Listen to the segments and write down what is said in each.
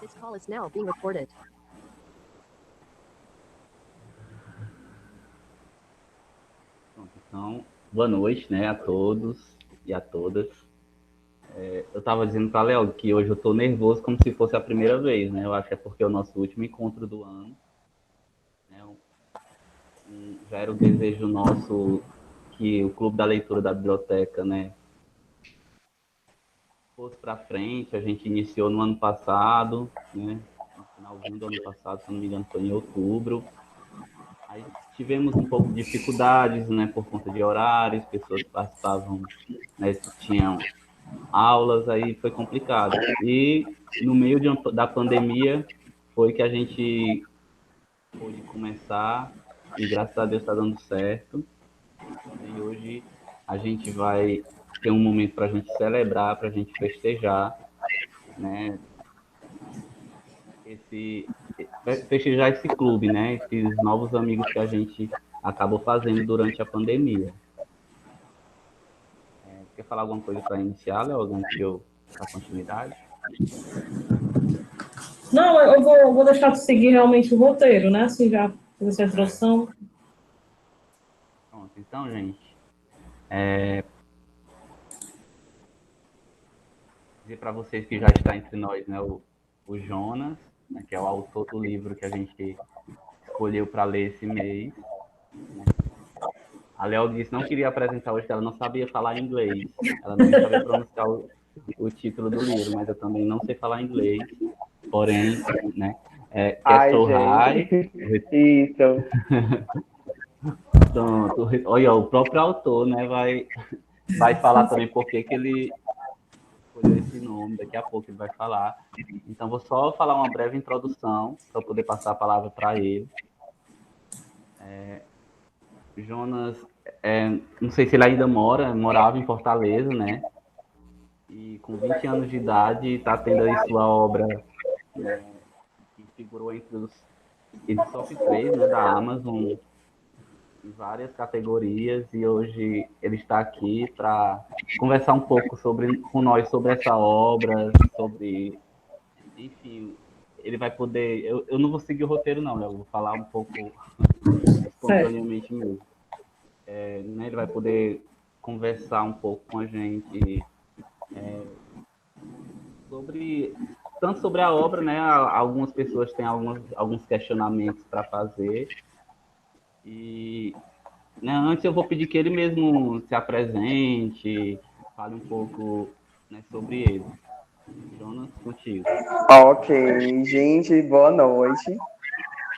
This call is now being recorded. Então, boa noite, né, a todos e a todas. Eu estava dizendo para a Léo que hoje eu estou nervoso como se fosse a primeira vez, né? Eu acho que é porque é o nosso último encontro do ano. Né? Já era o desejo nosso que o Clube da Leitura da Biblioteca, né, fosse para frente. A gente iniciou no ano passado, né? No finalzinho do ano passado, se não me engano, foi em outubro. Aí tivemos um pouco de dificuldades, né, por conta de horários, pessoas que participavam, né, tinham aulas, aí foi complicado. E no meio da pandemia foi que a gente pôde começar e graças a Deus está dando certo. E hoje a gente vai ter um momento para a gente celebrar, para a gente festejar, né? Festejar esse clube, né? Esses novos amigos que a gente acabou fazendo durante a pandemia. Quer falar alguma coisa para iniciar, Léo, antes de eu dar continuidade? Não, eu vou deixar de seguir realmente o roteiro, né? Assim, já fiz essa introdução. Pronto, então, gente, dizer para vocês que já está entre nós, né, o Jonas, né, que é o autor do livro que a gente escolheu para ler esse mês. Né? A Léo disse que não queria apresentar hoje, que ela não sabia falar inglês, ela nem sabia pronunciar o título do livro, mas eu também não sei falar inglês, porém, né, Castle High. Isso. Pronto, olha, o próprio autor, né, vai falar também por que ele escolheu esse nome, daqui a pouco ele vai falar. Então, vou só falar uma breve introdução para poder passar a palavra para ele. Jonas, não sei se ele ainda morava em Fortaleza, né? E com 20 anos de idade está tendo aí sua obra, né, que figurou entre os top 3, né, da Amazon em várias categorias, e hoje ele está aqui para conversar um pouco com nós sobre essa obra, sobre, enfim, ele vai poder, eu não vou seguir o roteiro não, eu vou falar um pouco espontaneamente mesmo. Né, ele vai poder conversar um pouco com a gente tanto sobre a obra, né? Algumas pessoas têm alguns questionamentos para fazer. E, né, antes eu vou pedir que ele mesmo se apresente, fale um pouco, né, sobre ele. Jonas, contigo. Ok, gente, boa noite.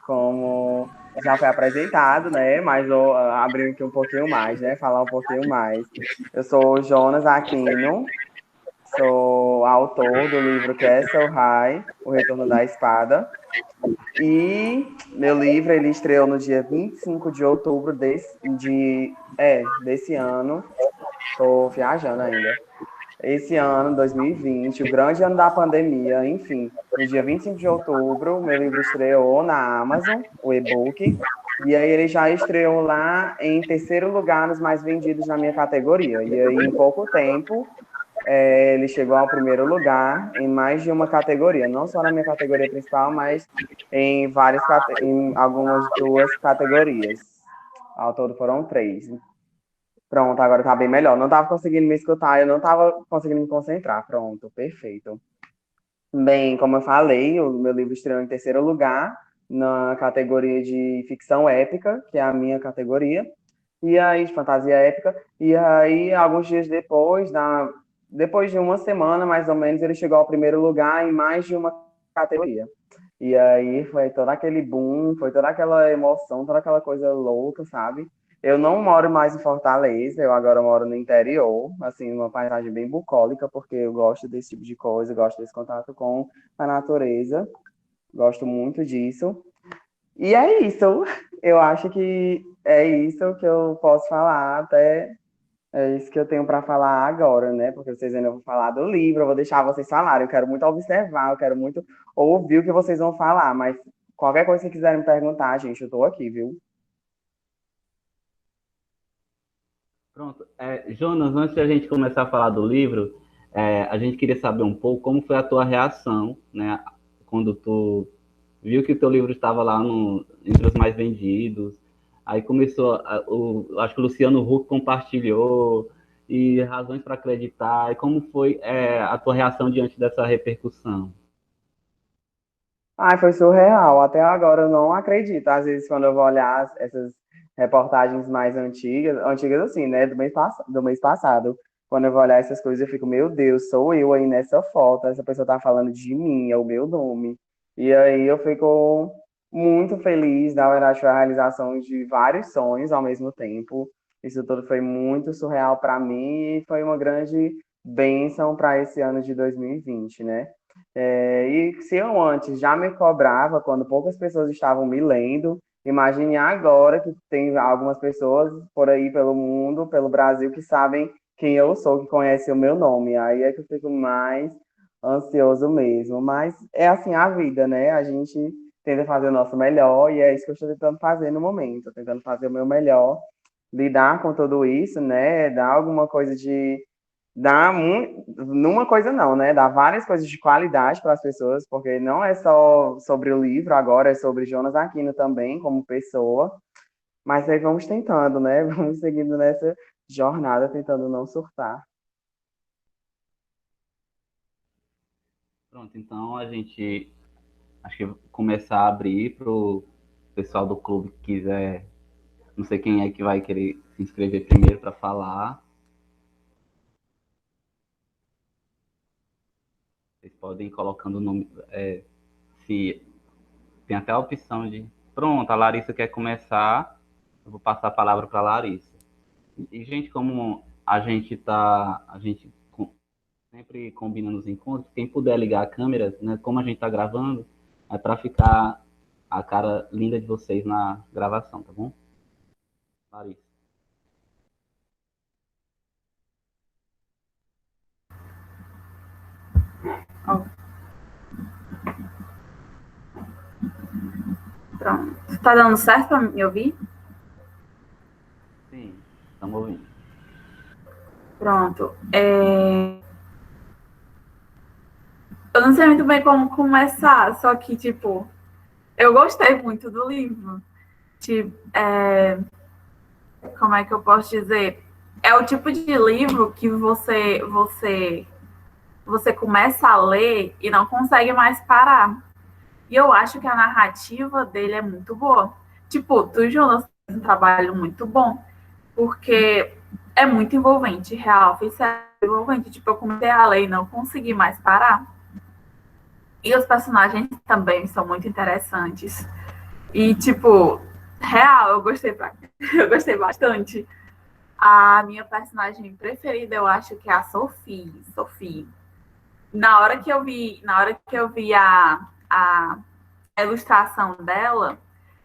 Como já foi apresentado, né? Mas vou abrir aqui um pouquinho mais, né? Falar um pouquinho mais. Eu sou Jonas Aquino, sou autor do livro Castle High, O Retorno da Espada. E meu livro ele estreou no dia 25 de outubro desse ano. Tô viajando ainda. Esse ano, 2020, o grande ano da pandemia, enfim, no dia 25 de outubro, meu livro estreou na Amazon, o e-book, e aí ele já estreou lá em terceiro lugar nos mais vendidos na minha categoria. E aí, em pouco tempo, ele chegou ao primeiro lugar em mais de uma categoria, não só na minha categoria principal, mas em em algumas duas categorias. Ao todo foram 3. Pronto, agora tá bem melhor. Não tava conseguindo me escutar, eu não tava conseguindo me concentrar. Pronto, perfeito. Bem, como eu falei, o meu livro estreou em terceiro lugar na categoria de ficção épica, que é a minha categoria, e aí de fantasia épica. E aí, alguns dias depois, depois de uma semana mais ou menos, ele chegou ao primeiro lugar em mais de uma categoria. E aí foi todo aquele boom, foi toda aquela emoção, toda aquela coisa louca, sabe? Eu não moro mais em Fortaleza, eu agora moro no interior, assim, uma paisagem bem bucólica, porque eu gosto desse tipo de coisa, eu gosto desse contato com a natureza, gosto muito disso. E é isso, eu acho que é isso que eu posso falar, até é isso que eu tenho para falar agora, né? Porque vocês ainda vão falar do livro, eu vou deixar vocês falarem, eu quero muito observar, eu quero muito ouvir o que vocês vão falar, mas qualquer coisa que quiserem me perguntar, gente, eu tô aqui, viu? Pronto. Jonas, antes de a gente começar a falar do livro, a gente queria saber um pouco como foi a tua reação, né, quando tu viu que o teu livro estava lá entre os mais vendidos, aí começou, acho que o Luciano Huck compartilhou, e razões para acreditar, e como foi a tua reação diante dessa repercussão? Ai, foi surreal. Até agora eu não acredito. Às vezes, quando eu vou olhar essas reportagens mais antigas, antigas assim, né, do mês passado, quando eu vou olhar essas coisas, eu fico, meu Deus, sou eu aí nessa foto, essa pessoa tá falando de mim, é o meu nome. E aí eu fico muito feliz, na verdade, foi a realização de vários sonhos ao mesmo tempo. Isso tudo foi muito surreal para mim e foi uma grande bênção para esse ano de 2020, né? E se eu antes já me cobrava quando poucas pessoas estavam me lendo, imagine agora que tem algumas pessoas por aí pelo mundo, pelo Brasil, que sabem quem eu sou, que conhecem o meu nome. Aí é que eu fico mais ansioso mesmo. Mas é assim a vida, né? A gente tenta fazer o nosso melhor e é isso que eu estou tentando fazer no momento, tentando fazer o meu melhor, lidar com tudo isso, né? Dar alguma coisa de Dá numa coisa não, né? Dá várias coisas de qualidade para as pessoas, porque não é só sobre o livro, agora é sobre Jonas Aquino também, como pessoa. Mas aí vamos tentando, né? Vamos seguindo nessa jornada, tentando não surtar. Pronto, então a gente acho que começar a abrir para o pessoal do clube que quiser, não sei quem é que vai querer se inscrever primeiro para falar. Vocês podem ir colocando o nome, se tem até a opção de, pronto, a Larissa quer começar, eu vou passar a palavra para a Larissa. E, gente, como a gente sempre combina nos encontros, quem puder ligar a câmera, né, como a gente está gravando, é para ficar a cara linda de vocês na gravação, tá bom? Larissa. Ó, pronto. Tá dando certo pra me ouvir? Sim, estamos ouvindo. Pronto. Eu não sei muito bem como começar, só que, tipo, eu gostei muito do livro. Tipo, como é que eu posso dizer? É o tipo de livro que você começa a ler e não consegue mais parar. E eu acho que a narrativa dele é muito boa. Tipo, tu e o Jonas fez um trabalho muito bom, porque é muito envolvente, real, foi sério, envolvente. Tipo, eu comecei a ler e não consegui mais parar. E os personagens também são muito interessantes. E, tipo, real, eu gostei bastante. A minha personagem preferida, eu acho que é a Sophie. Sophie. Na hora que eu vi a ilustração dela,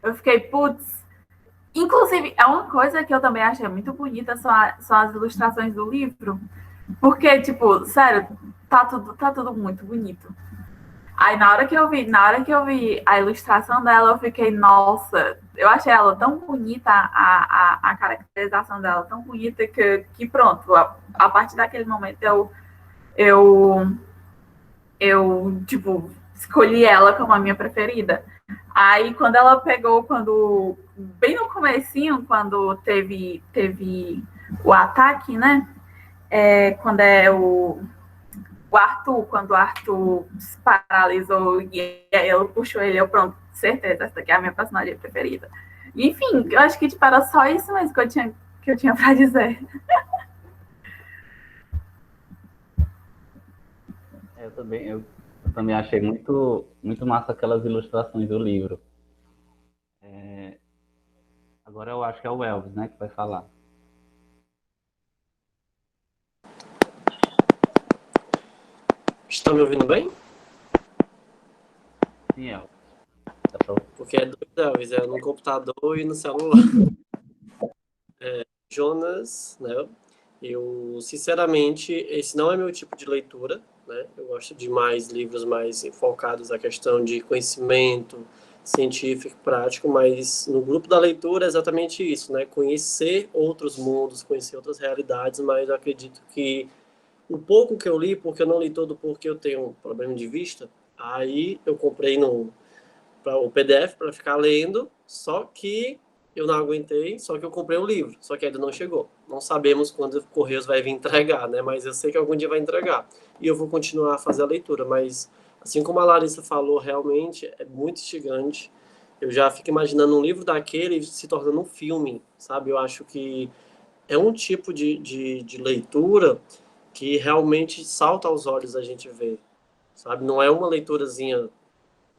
eu fiquei, putz. Inclusive, é uma coisa que eu também achei muito bonita, são as ilustrações do livro. Porque, tipo, sério, tá tudo muito bonito. Aí na hora que eu vi a ilustração dela, eu fiquei, nossa, eu achei ela tão bonita, a caracterização dela tão bonita que pronto, a partir daquele momento eu, tipo, escolhi ela como a minha preferida. Aí quando ela pegou, bem no comecinho, quando teve o ataque, né? Quando quando o Arthur se paralisou e aí ela puxou ele, eu pronto, certeza, essa daqui é a minha personagem preferida. Enfim, eu acho que tipo, era só isso mesmo que eu tinha para dizer. Eu também achei muito, muito massa aquelas ilustrações do livro. Agora eu acho que é o Elvis, né, que vai falar. Estão me ouvindo bem? Sim, Elvis. Porque é dois Elvis, é no computador e no celular. Jonas, né? Eu, sinceramente, esse não é meu tipo de leitura, né? Eu gosto de mais livros mais focados na questão de conhecimento científico e prático, mas no grupo da leitura é exatamente isso, né? Conhecer outros mundos, conhecer outras realidades, mas eu acredito que o pouco que eu li, porque eu não li todo porque eu tenho um problema de vista, Aí eu comprei o PDF para ficar lendo, só que eu não aguentei, só que eu comprei o livro, só que ainda não chegou. Não sabemos quando o Correios vai vir entregar, né? Mas eu sei que algum dia vai entregar. E eu vou continuar a fazer a leitura, mas assim como a Larissa falou, realmente é muito instigante. Eu já fico imaginando um livro daquele se tornando um filme, sabe? Eu acho que é um tipo de leitura que realmente salta aos olhos a gente ver, sabe? Não é uma leiturazinha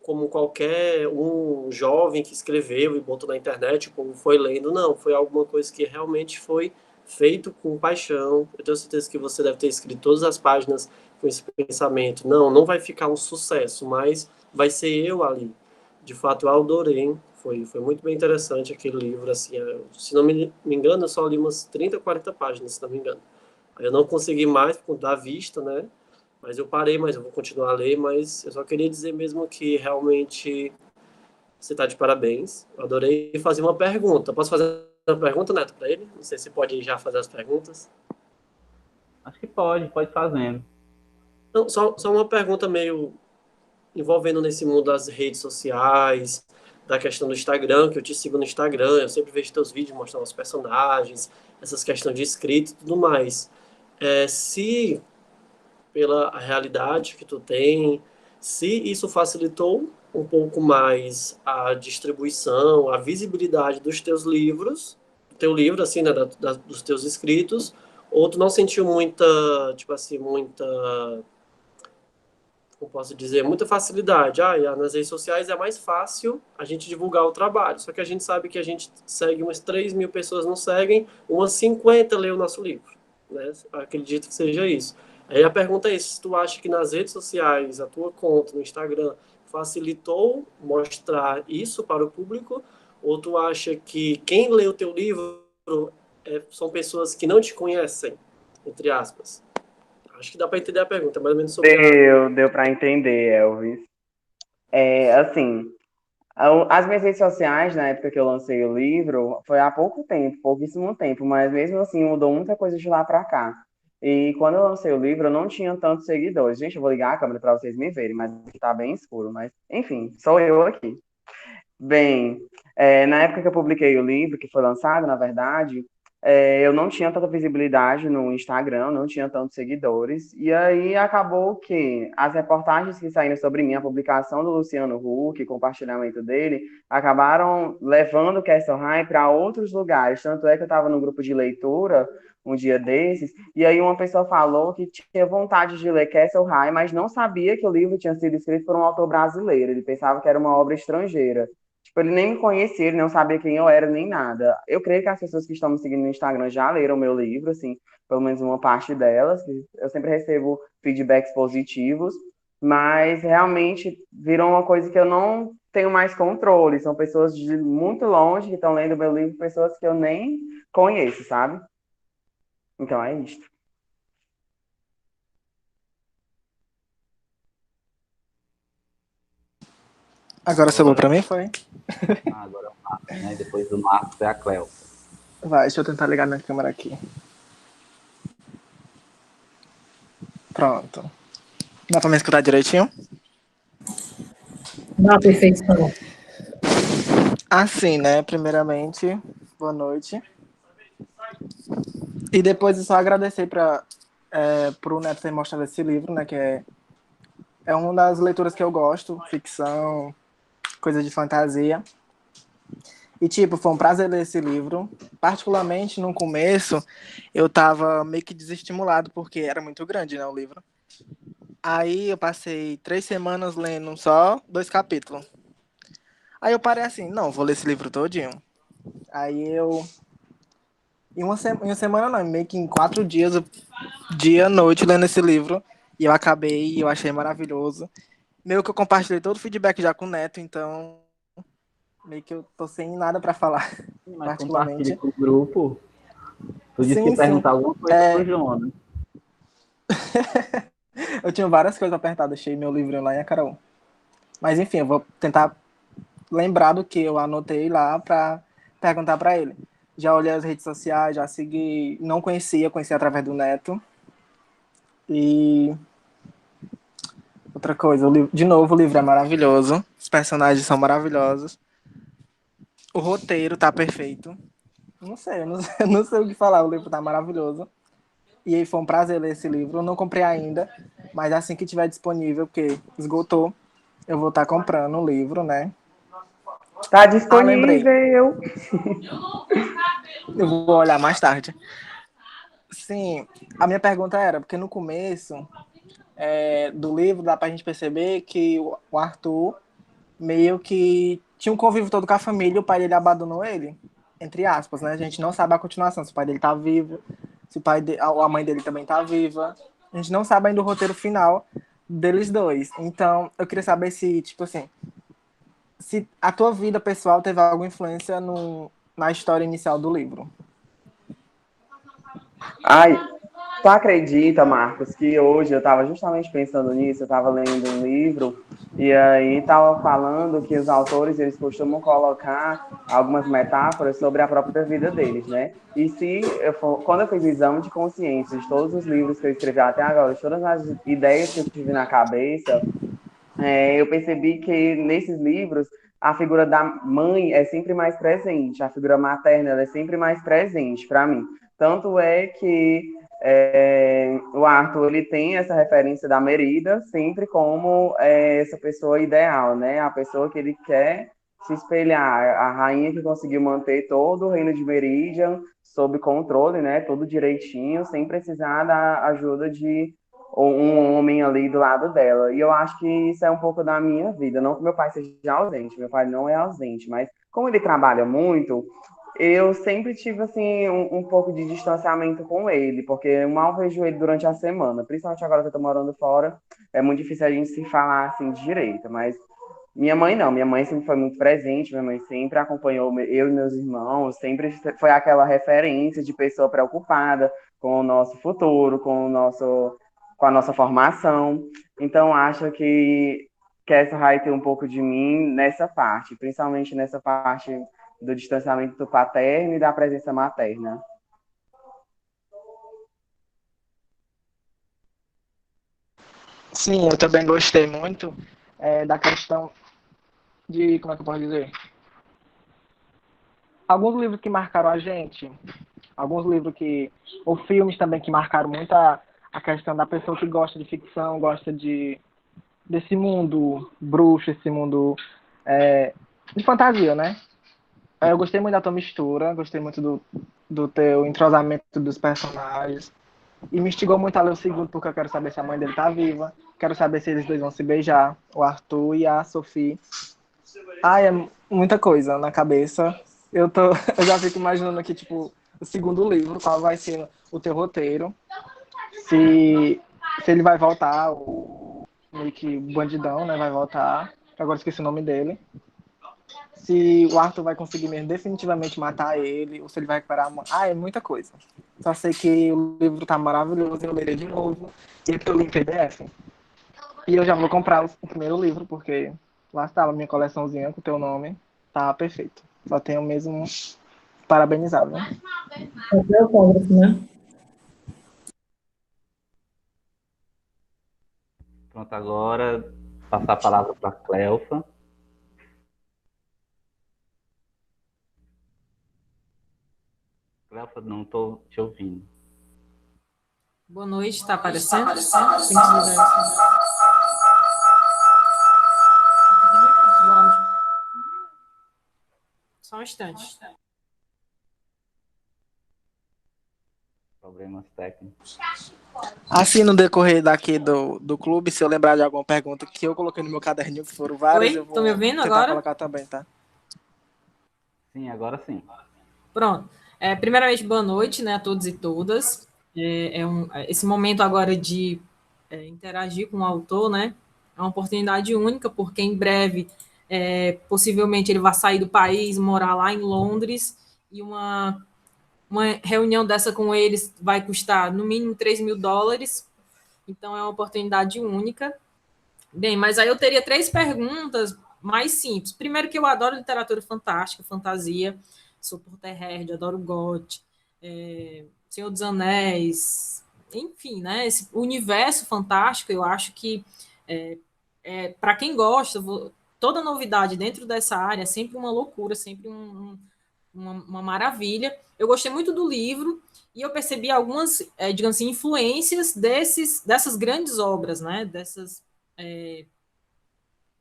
como qualquer um jovem que escreveu e botou na internet, como foi lendo, não, foi alguma coisa que realmente foi feito com paixão. Eu tenho certeza que você deve ter escrito todas as páginas com esse pensamento. Não, não vai ficar um sucesso, mas vai ser eu ali. De fato, eu adorei. Foi muito bem interessante aquele livro. Assim, se não me engano, eu só li umas 30, 40 páginas, se não me engano. Aí eu não consegui mais por conta da vista, né? Mas eu parei, mas eu vou continuar a ler. Mas eu só queria dizer mesmo que realmente você está de parabéns. Eu adorei fazer uma pergunta. Posso fazer uma pergunta, Neto, para ele? Não sei se pode já fazer as perguntas. Acho que pode fazendo. Não, só uma pergunta meio envolvendo nesse mundo das redes sociais, da questão do Instagram, que eu te sigo no Instagram, eu sempre vejo teus vídeos mostrando os personagens, essas questões de escrita e tudo mais. Se pela realidade que tu tem, se isso facilitou um pouco mais a distribuição, a visibilidade dos teus livros, do teu livro, assim, né, dos teus escritos, ou tu não sentiu muita, tipo assim, muita, como posso dizer, muita facilidade. Nas redes sociais é mais fácil a gente divulgar o trabalho, só que a gente sabe que a gente segue umas 3.000 pessoas não seguem, umas 50 lê o nosso livro, né? Acredito que seja isso. Aí a pergunta é isso, se tu acha que nas redes sociais, a tua conta no Instagram facilitou mostrar isso para o público, ou tu acha que quem lê o teu livro são pessoas que não te conhecem, entre aspas? Acho que dá para entender a pergunta, mais ou menos sobre Deu para entender, Elvis. Assim, as minhas redes sociais, na época que eu lancei o livro, foi há pouco tempo, pouquíssimo tempo, mas mesmo assim mudou muita coisa de lá para cá. E quando eu lancei o livro, eu não tinha tantos seguidores. Gente, eu vou ligar a câmera para vocês me verem, mas tá bem escuro. Mas, enfim, sou eu aqui. Bem, na época que eu publiquei o livro, que foi lançado, na verdade, eu não tinha tanta visibilidade no Instagram, não tinha tantos seguidores, e aí acabou que as reportagens que saíram sobre mim, a publicação do Luciano Huck, o compartilhamento dele, acabaram levando o Castle High para outros lugares. Tanto é que eu estava num grupo de leitura um dia desses, e aí uma pessoa falou que tinha vontade de ler Castle High, mas não sabia que o livro tinha sido escrito por um autor brasileiro, ele pensava que era uma obra estrangeira. Tipo, ele nem me conhecia, ele não sabia quem eu era nem nada. Eu creio que as pessoas que estão me seguindo no Instagram já leram meu livro, assim, pelo menos uma parte delas. Eu sempre recebo feedbacks positivos, mas realmente virou uma coisa que eu não tenho mais controle. São pessoas de muito longe que estão lendo meu livro, pessoas que eu nem conheço, sabe? Então é isso. Agora sobrou pra mim, foi? Agora é o Marcos, né? Depois do Marcos é a Cleo. Vai, deixa eu tentar ligar minha câmera aqui. Pronto. Dá pra me escutar direitinho? Na perfeição. Assim, né? Primeiramente, boa noite. E depois eu só agradecer pro Neto ter mostrado esse livro, né? Que é uma das leituras que eu gosto, ficção, coisa de fantasia. E, tipo, foi um prazer ler esse livro. Particularmente, no começo, eu tava meio que desestimulado, porque era muito grande, né, o livro. Aí eu passei 3 semanas lendo só 2 capítulos. Aí eu parei assim, não, vou ler esse livro todinho. Aí eu... Em uma semana não, meio que em 4 dias, dia e noite, lendo esse livro. E eu acabei, e eu achei maravilhoso. Meio que eu compartilhei todo o feedback já com o Neto, então... Meio que eu tô sem nada pra falar, Mas particularmente. compartilhe com o grupo. Tu disse que ia perguntar alguma coisa pro João, né? Eu tinha várias coisas pra perguntar, deixei meu livrinho lá em Acaraú. Mas enfim, eu vou tentar lembrar do que eu anotei lá pra perguntar pra ele. Já olhei as redes sociais, já segui, não conheci através do Neto. E outra coisa, de novo, o livro é maravilhoso, os personagens são maravilhosos, o roteiro tá perfeito. Não sei, eu não sei, eu não sei o que falar, o livro tá maravilhoso. E aí foi um prazer ler esse livro. Eu não comprei ainda, mas assim que tiver disponível, porque esgotou, eu vou estar comprando o livro, né? Tá Lembrei. disponível. Eu vou olhar mais tarde. Sim, a minha pergunta era, porque no começo do livro dá pra gente perceber que o Arthur meio que tinha um convívio todo com a família, o pai dele abandonou ele, entre aspas, né? A gente não sabe a continuação, se o pai dele tá vivo, se a mãe dele também tá viva. A gente não sabe ainda o roteiro final deles dois. Então, eu queria saber se, tipo assim, se a tua vida pessoal teve alguma influência na história inicial do livro. Ai, tu acredita, Marcos, que hoje eu estava justamente pensando nisso, eu estava lendo um livro e aí estava falando que os autores eles costumam colocar algumas metáforas sobre a própria vida deles, né? E se quando eu fiz o exame de consciência de todos os livros que eu escrevi até agora, de todas as ideias que eu tive na cabeça, eu percebi que nesses livros a figura da mãe é sempre mais presente, a figura materna ela é sempre mais presente para mim. Tanto é que o Arthur ele tem essa referência da Merida sempre como essa pessoa ideal, né? A pessoa que ele quer se espelhar, a rainha que conseguiu manter todo o reino de Meridian sob controle, né? Tudo direitinho, sem precisar da ajuda de um homem ali do lado dela. E eu acho que isso é um pouco da minha vida. Não que meu pai seja ausente, meu pai não é ausente, mas como ele trabalha muito, eu sempre tive assim um pouco de distanciamento com ele, porque eu mal vejo ele durante a semana, principalmente agora que eu tô morando fora, é muito difícil a gente se falar assim direito, mas minha mãe não, minha mãe sempre foi muito presente, minha mãe sempre acompanhou eu e meus irmãos, sempre foi aquela referência de pessoa preocupada com o nosso futuro, com a nossa formação. Então acho que essa vai ter um pouco de mim nessa parte, principalmente nessa parte do distanciamento do paterno e da presença materna. Sim, eu também gostei muito da questão de, como é que eu posso dizer? Alguns livros que marcaram a gente, alguns livros ou filmes também que marcaram muito a questão da pessoa que gosta de ficção, gosta desse mundo bruxo, esse mundo de fantasia, né? Eu gostei muito da tua mistura, gostei muito do teu entrosamento dos personagens. E me instigou muito a ler o segundo, porque eu quero saber se a mãe dele tá viva. Quero saber se eles dois vão se beijar, o Arthur e a Sophie. Ai, é muita coisa na cabeça. Eu já fico imaginando aqui, tipo, o segundo livro, qual vai ser o teu roteiro. Se, se ele vai voltar, o meio que bandidão, né? Vai voltar. Agora esqueci o nome dele. Se o Arthur vai conseguir mesmo definitivamente matar ele, ou se ele vai recuperar a mãe. Ah, é muita coisa. Só sei que o livro tá maravilhoso, eu lerei de novo. E eu li em PDF. E eu já vou comprar o primeiro livro, porque lá estava a minha coleçãozinha com o teu nome. Tá perfeito. Só tenho mesmo parabenizado, né? Fazer o autógrafo, né? Pronto, agora passar a palavra para a Cleofa. Cleofa, não estou te ouvindo. Boa noite, está aparecendo? Tem que mudar isso. Só um instante. Problemas técnicos. Assim, no decorrer daqui do clube, se eu lembrar de alguma pergunta que eu coloquei no meu caderninho, que foram várias, Oi? eu vou Tô me ouvindo tentar agora? colocar também, tá? Sim, agora sim. Pronto. Primeiramente, boa noite, né, a todos e todas. Esse momento agora de interagir com o autor, né, é uma oportunidade única, porque em breve, possivelmente, ele vai sair do país, morar lá em Londres, e uma reunião dessa com eles vai custar, no mínimo, US$ 3.000. Então, é uma oportunidade única. Bem, mas aí eu teria 3 perguntas mais simples. Primeiro que eu adoro literatura fantástica, fantasia, sou Potterhead, adoro GOT, Senhor dos Anéis, enfim, né? Esse universo fantástico, eu acho que para quem gosta, toda novidade dentro dessa área é sempre uma loucura, sempre uma maravilha. Eu gostei muito do livro e eu percebi algumas, digamos assim, influências dessas grandes obras, né? Dessas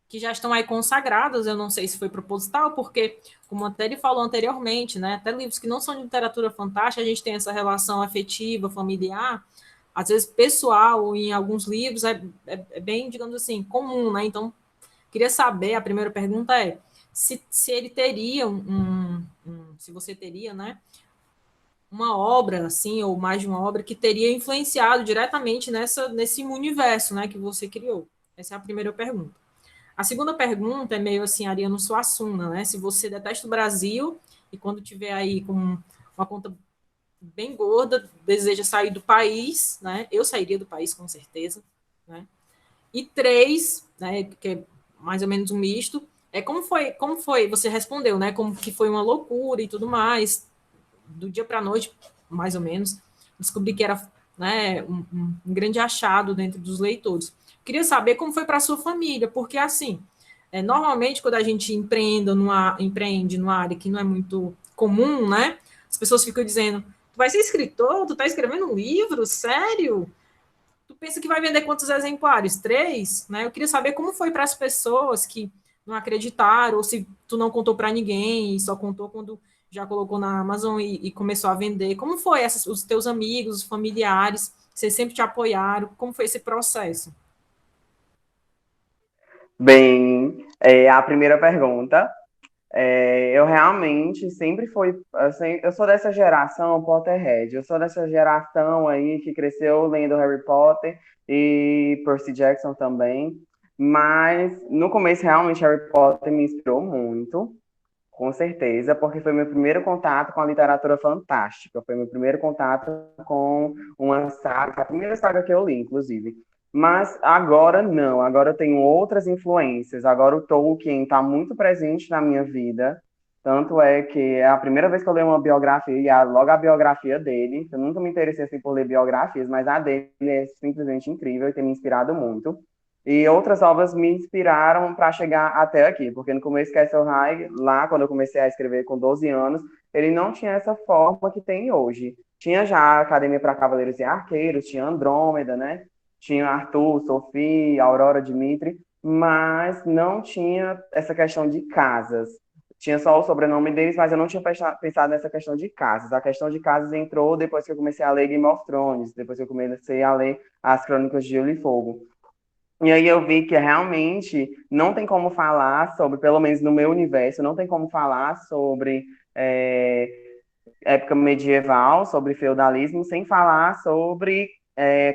que já estão aí consagradas. Eu não sei se foi proposital, porque, como até ele falou anteriormente, né? Até livros que não são de literatura fantástica, a gente tem essa relação afetiva, familiar, às vezes pessoal, em alguns livros é bem, digamos assim, comum, né? Então, queria saber, a primeira pergunta é se ele teria se você teria, né, uma obra, assim, ou mais de uma obra que teria influenciado diretamente nesse universo, né, que você criou. Essa é a primeira pergunta. A segunda pergunta é meio assim, Ariano Suassuna, né, se você detesta o Brasil e quando tiver aí com uma conta bem gorda, deseja sair do país, né, eu sairia do país com certeza, né, e três, né, que é mais ou menos um misto, como foi, você respondeu, né, como que foi uma loucura e tudo mais, do dia para a noite, mais ou menos, descobri que era, né, um grande achado dentro dos leitores. Queria saber como foi para a sua família, porque assim, normalmente quando a gente empreende numa área que não é muito comum, né, as pessoas ficam dizendo, tu vai ser escritor, tu tá escrevendo um livro, sério? Tu pensa que vai vender quantos exemplares? 3, né? Eu queria saber como foi para as pessoas que não acreditaram, ou se tu não contou para ninguém, e só contou quando já colocou na Amazon e começou a vender. Como foi os teus amigos, os familiares, vocês sempre te apoiaram? Como foi esse processo? Bem, a primeira pergunta, eu realmente sempre fui, assim, eu sou dessa geração Potterhead, eu sou dessa geração aí que cresceu lendo Harry Potter e Percy Jackson também, mas no começo realmente Harry Potter me inspirou muito, com certeza, porque foi meu primeiro contato com a literatura fantástica, foi meu primeiro contato com uma saga, a primeira saga que eu li, inclusive. Mas agora não, agora eu tenho outras influências, agora o Tolkien está muito presente na minha vida, tanto é que é a primeira vez que eu leio uma biografia, e logo a biografia dele, eu nunca me interessei assim por ler biografias, mas a dele é simplesmente incrível e tem me inspirado muito. E outras obras me inspiraram para chegar até aqui, porque no começo Castle High, lá quando eu comecei a escrever com 12 anos, ele não tinha essa forma que tem hoje. Tinha já a Academia para Cavaleiros e Arqueiros, tinha Andrômeda, né? Tinha Arthur, Sophie, Aurora, Dimitri, mas não tinha essa questão de casas. Tinha só o sobrenome deles, mas eu não tinha pensado nessa questão de casas. A questão de casas entrou depois que eu comecei a ler Game of Thrones, depois que eu comecei a ler as Crônicas de Gelo e Fogo. E aí eu vi que realmente não tem como falar sobre, pelo menos no meu universo, não tem como falar sobre é, época medieval, sobre feudalismo, sem falar sobre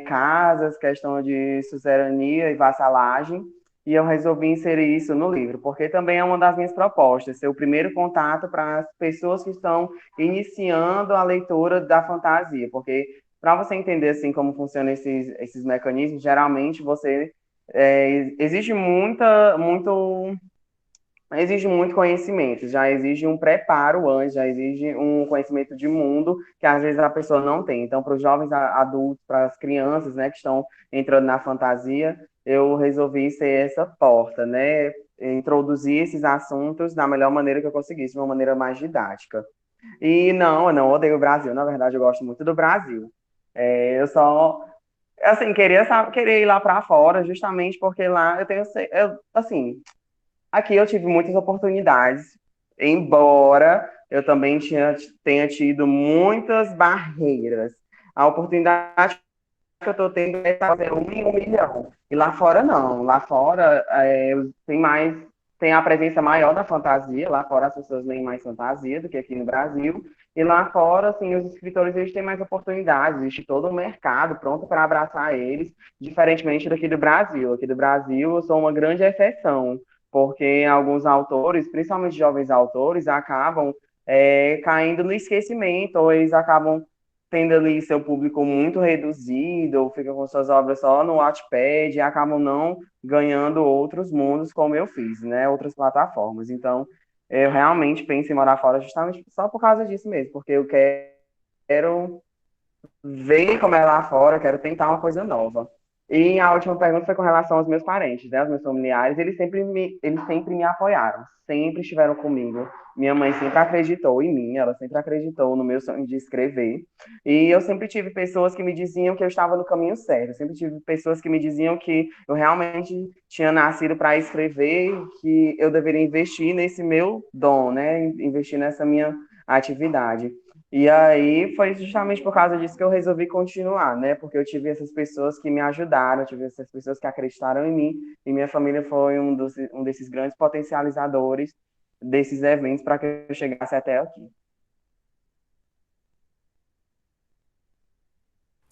casas, questão de suzerania e vassalagem. E eu resolvi inserir isso no livro, porque também é uma das minhas propostas, ser o primeiro contato para as pessoas que estão iniciando a leitura da fantasia, porque para você entender assim como funcionam esses mecanismos, geralmente você exige exige muito conhecimento, já exige um preparo antes, já exige um conhecimento de mundo que às vezes a pessoa não tem. Então, para os jovens adultos, para as crianças, né, que estão entrando na fantasia, eu resolvi ser essa porta, né, introduzir esses assuntos da melhor maneira que eu conseguisse, de uma maneira mais didática. E não, eu não odeio o Brasil, na verdade eu gosto muito do Brasil. Eu só assim, queria ir lá para fora, justamente porque lá assim, aqui eu tive muitas oportunidades, embora eu também tenha tido muitas barreiras. A oportunidade que eu estou tendo é fazer 1 em 1 milhão. E lá fora não. Lá fora tem a presença maior da fantasia. Lá fora as pessoas leem mais fantasia do que aqui no Brasil. E lá fora, assim, os escritores eles têm mais oportunidades, existe todo um mercado pronto para abraçar eles, diferentemente daqui do Brasil. Aqui do Brasil eu sou uma grande exceção, porque alguns autores, principalmente jovens autores, acabam caindo no esquecimento, ou eles acabam tendo ali seu público muito reduzido, ou ficam com suas obras só no Wattpad e acabam não ganhando outros mundos como eu fiz, né? Outras plataformas. Então, eu realmente penso em morar fora justamente só por causa disso mesmo, porque eu quero ver como é lá fora, quero tentar uma coisa nova. E a última pergunta foi com relação aos meus parentes, né, aos meus familiares. Eles sempre me apoiaram, sempre estiveram comigo. Minha mãe sempre acreditou em mim, ela sempre acreditou no meu sonho de escrever. E eu sempre tive pessoas que me diziam que eu estava no caminho certo. Eu sempre tive pessoas que me diziam que eu realmente tinha nascido para escrever, que eu deveria investir nesse meu dom, né, investir nessa minha atividade. E aí foi justamente por causa disso que eu resolvi continuar, né? Porque eu tive essas pessoas que me ajudaram, eu tive essas pessoas que acreditaram em mim, e minha família foi um desses grandes potencializadores desses eventos para que eu chegasse até aqui.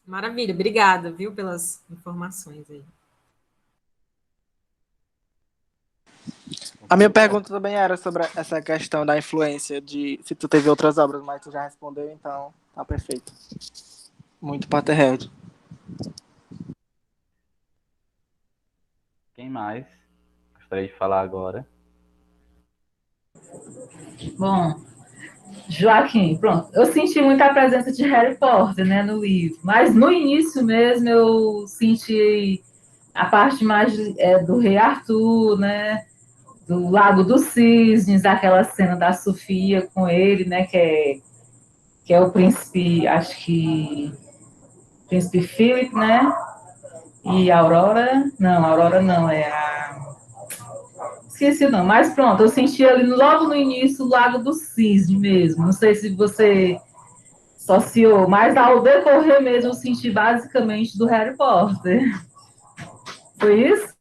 Maravilha, obrigada, viu, pelas informações aí. A minha pergunta também era sobre essa questão da influência de se tu teve outras obras, mas tu já respondeu, então tá perfeito. Muito Potterhead. Quem mais gostaria de falar agora? Bom, Joaquim, pronto. Eu senti muita presença de Harry Potter, né, no livro, mas no início mesmo eu senti a parte mais do Rei Arthur, né, do Lago dos Cisnes, aquela cena da Sofia com ele, né, que é o príncipe, acho que príncipe Philip, né, e Aurora não, é a esqueci não, mas pronto, eu senti ali logo no início o Lago do Cisne mesmo. Não sei se você associou, mas ao decorrer mesmo eu senti basicamente do Harry Potter. Foi isso?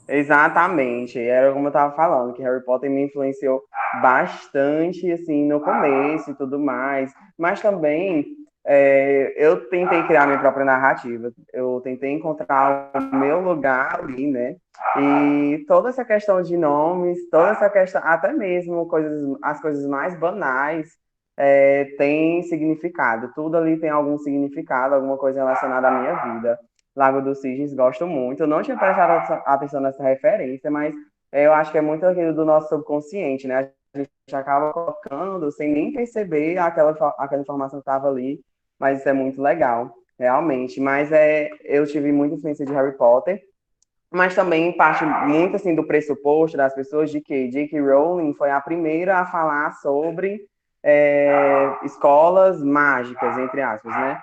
Exatamente, era como eu estava falando, que Harry Potter me influenciou bastante, assim, no começo e tudo mais, mas também eu tentei criar minha própria narrativa, eu tentei encontrar o meu lugar ali, né, e toda essa questão de nomes, toda essa questão, até mesmo as coisas mais banais, tem significado, tudo ali tem algum significado, alguma coisa relacionada à minha vida. Lago dos Cisnes, gosto muito. Eu não tinha prestado atenção nessa referência, mas eu acho que é muito aquilo do nosso subconsciente, né? A gente acaba colocando sem nem perceber aquela informação que estava ali, mas isso é muito legal, realmente. Mas eu tive muita influência de Harry Potter, mas também parte muito assim do pressuposto das pessoas de que J.K. Rowling foi a primeira a falar sobre escolas mágicas, entre aspas, né?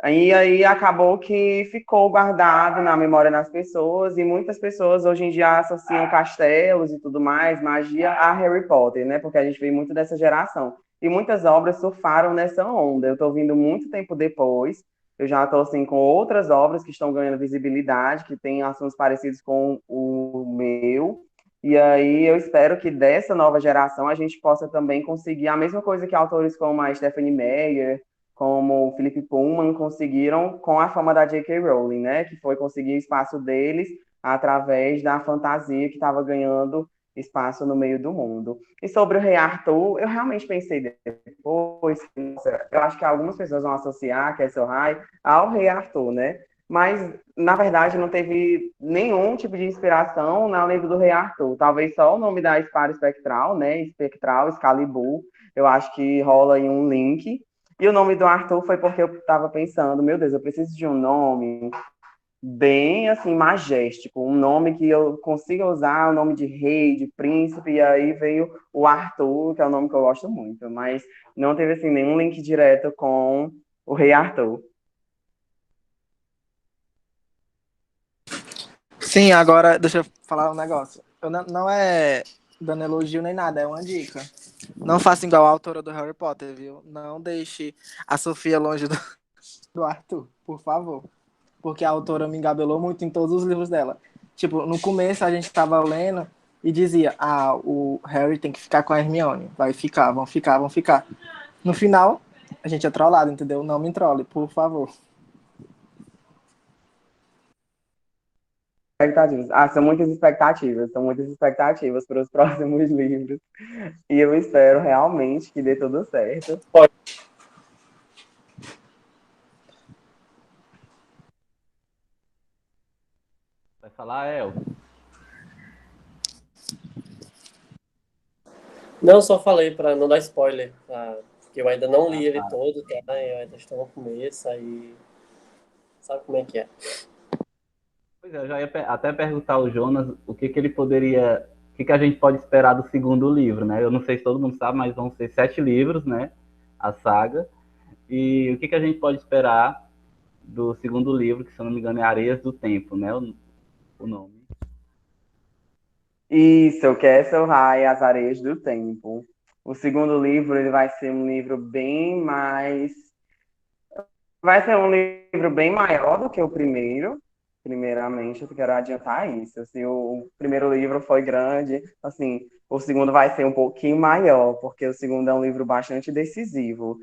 E aí acabou que ficou guardado na memória das pessoas, e muitas pessoas hoje em dia associam castelos e tudo mais, magia, a Harry Potter, né? Porque a gente vem muito dessa geração. E muitas obras surfaram nessa onda. Eu estou vindo muito tempo depois, eu já estou assim, com outras obras que estão ganhando visibilidade, que têm assuntos parecidos com o meu. E aí eu espero que dessa nova geração a gente possa também conseguir a mesma coisa que autores como a Stephanie Meyer, como o Philip Pullman conseguiram com a fama da J.K. Rowling, né? Que foi conseguir espaço deles através da fantasia que estava ganhando espaço no meio do mundo. E sobre o Rei Arthur, eu realmente pensei depois, eu acho que algumas pessoas vão associar Castle High ao Rei Arthur, né? Mas, na verdade, não teve nenhum tipo de inspiração no livro do Rei Arthur. Talvez só o nome da espada espectral, né? Espectral, Excalibur. Eu acho que rola aí um link. E o nome do Arthur foi porque eu estava pensando, meu Deus, eu preciso de um nome bem assim majestíco, um nome que eu consiga usar, o nome de rei, de príncipe, e aí veio o Arthur, que é um nome que eu gosto muito, mas não teve assim nenhum link direto com o rei Arthur. Sim, agora deixa eu falar um negócio. Eu não é dando elogio nem nada, é uma dica. Não faça igual a autora do Harry Potter, viu? Não deixe a Sofia longe do Arthur, por favor. Porque a autora me engabelou muito em todos os livros dela. Tipo, no começo a gente tava lendo e dizia, o Harry tem que ficar com a Hermione. Vai ficar, vão ficar, vão ficar. No final, a gente é trollado, entendeu? Não me trolle, por favor. Expectativas. São muitas expectativas para os próximos livros. E eu espero realmente que dê tudo certo. Vai falar, El? Não, só falei para não dar spoiler, tá? Porque eu ainda não li ele todo, tá? Eu ainda estou no começo, aí sabe como é que é. Pois é, eu já ia até perguntar ao Jonas o que que ele poderia, o que que a gente pode esperar do segundo livro, né? Eu não sei se todo mundo sabe, mas vão ser 7 livros, né? A saga. E o que que a gente pode esperar do segundo livro, que se eu não me engano é Areias do Tempo, né? O nome. Isso, o Castle High, As Areias do Tempo. O segundo livro, ele vai ser um livro bem mais... Vai ser um livro bem maior do que o primeiro. Primeiramente, eu quero adiantar isso. Assim, o primeiro livro foi grande, assim, o segundo vai ser um pouquinho maior, porque o segundo é um livro bastante decisivo.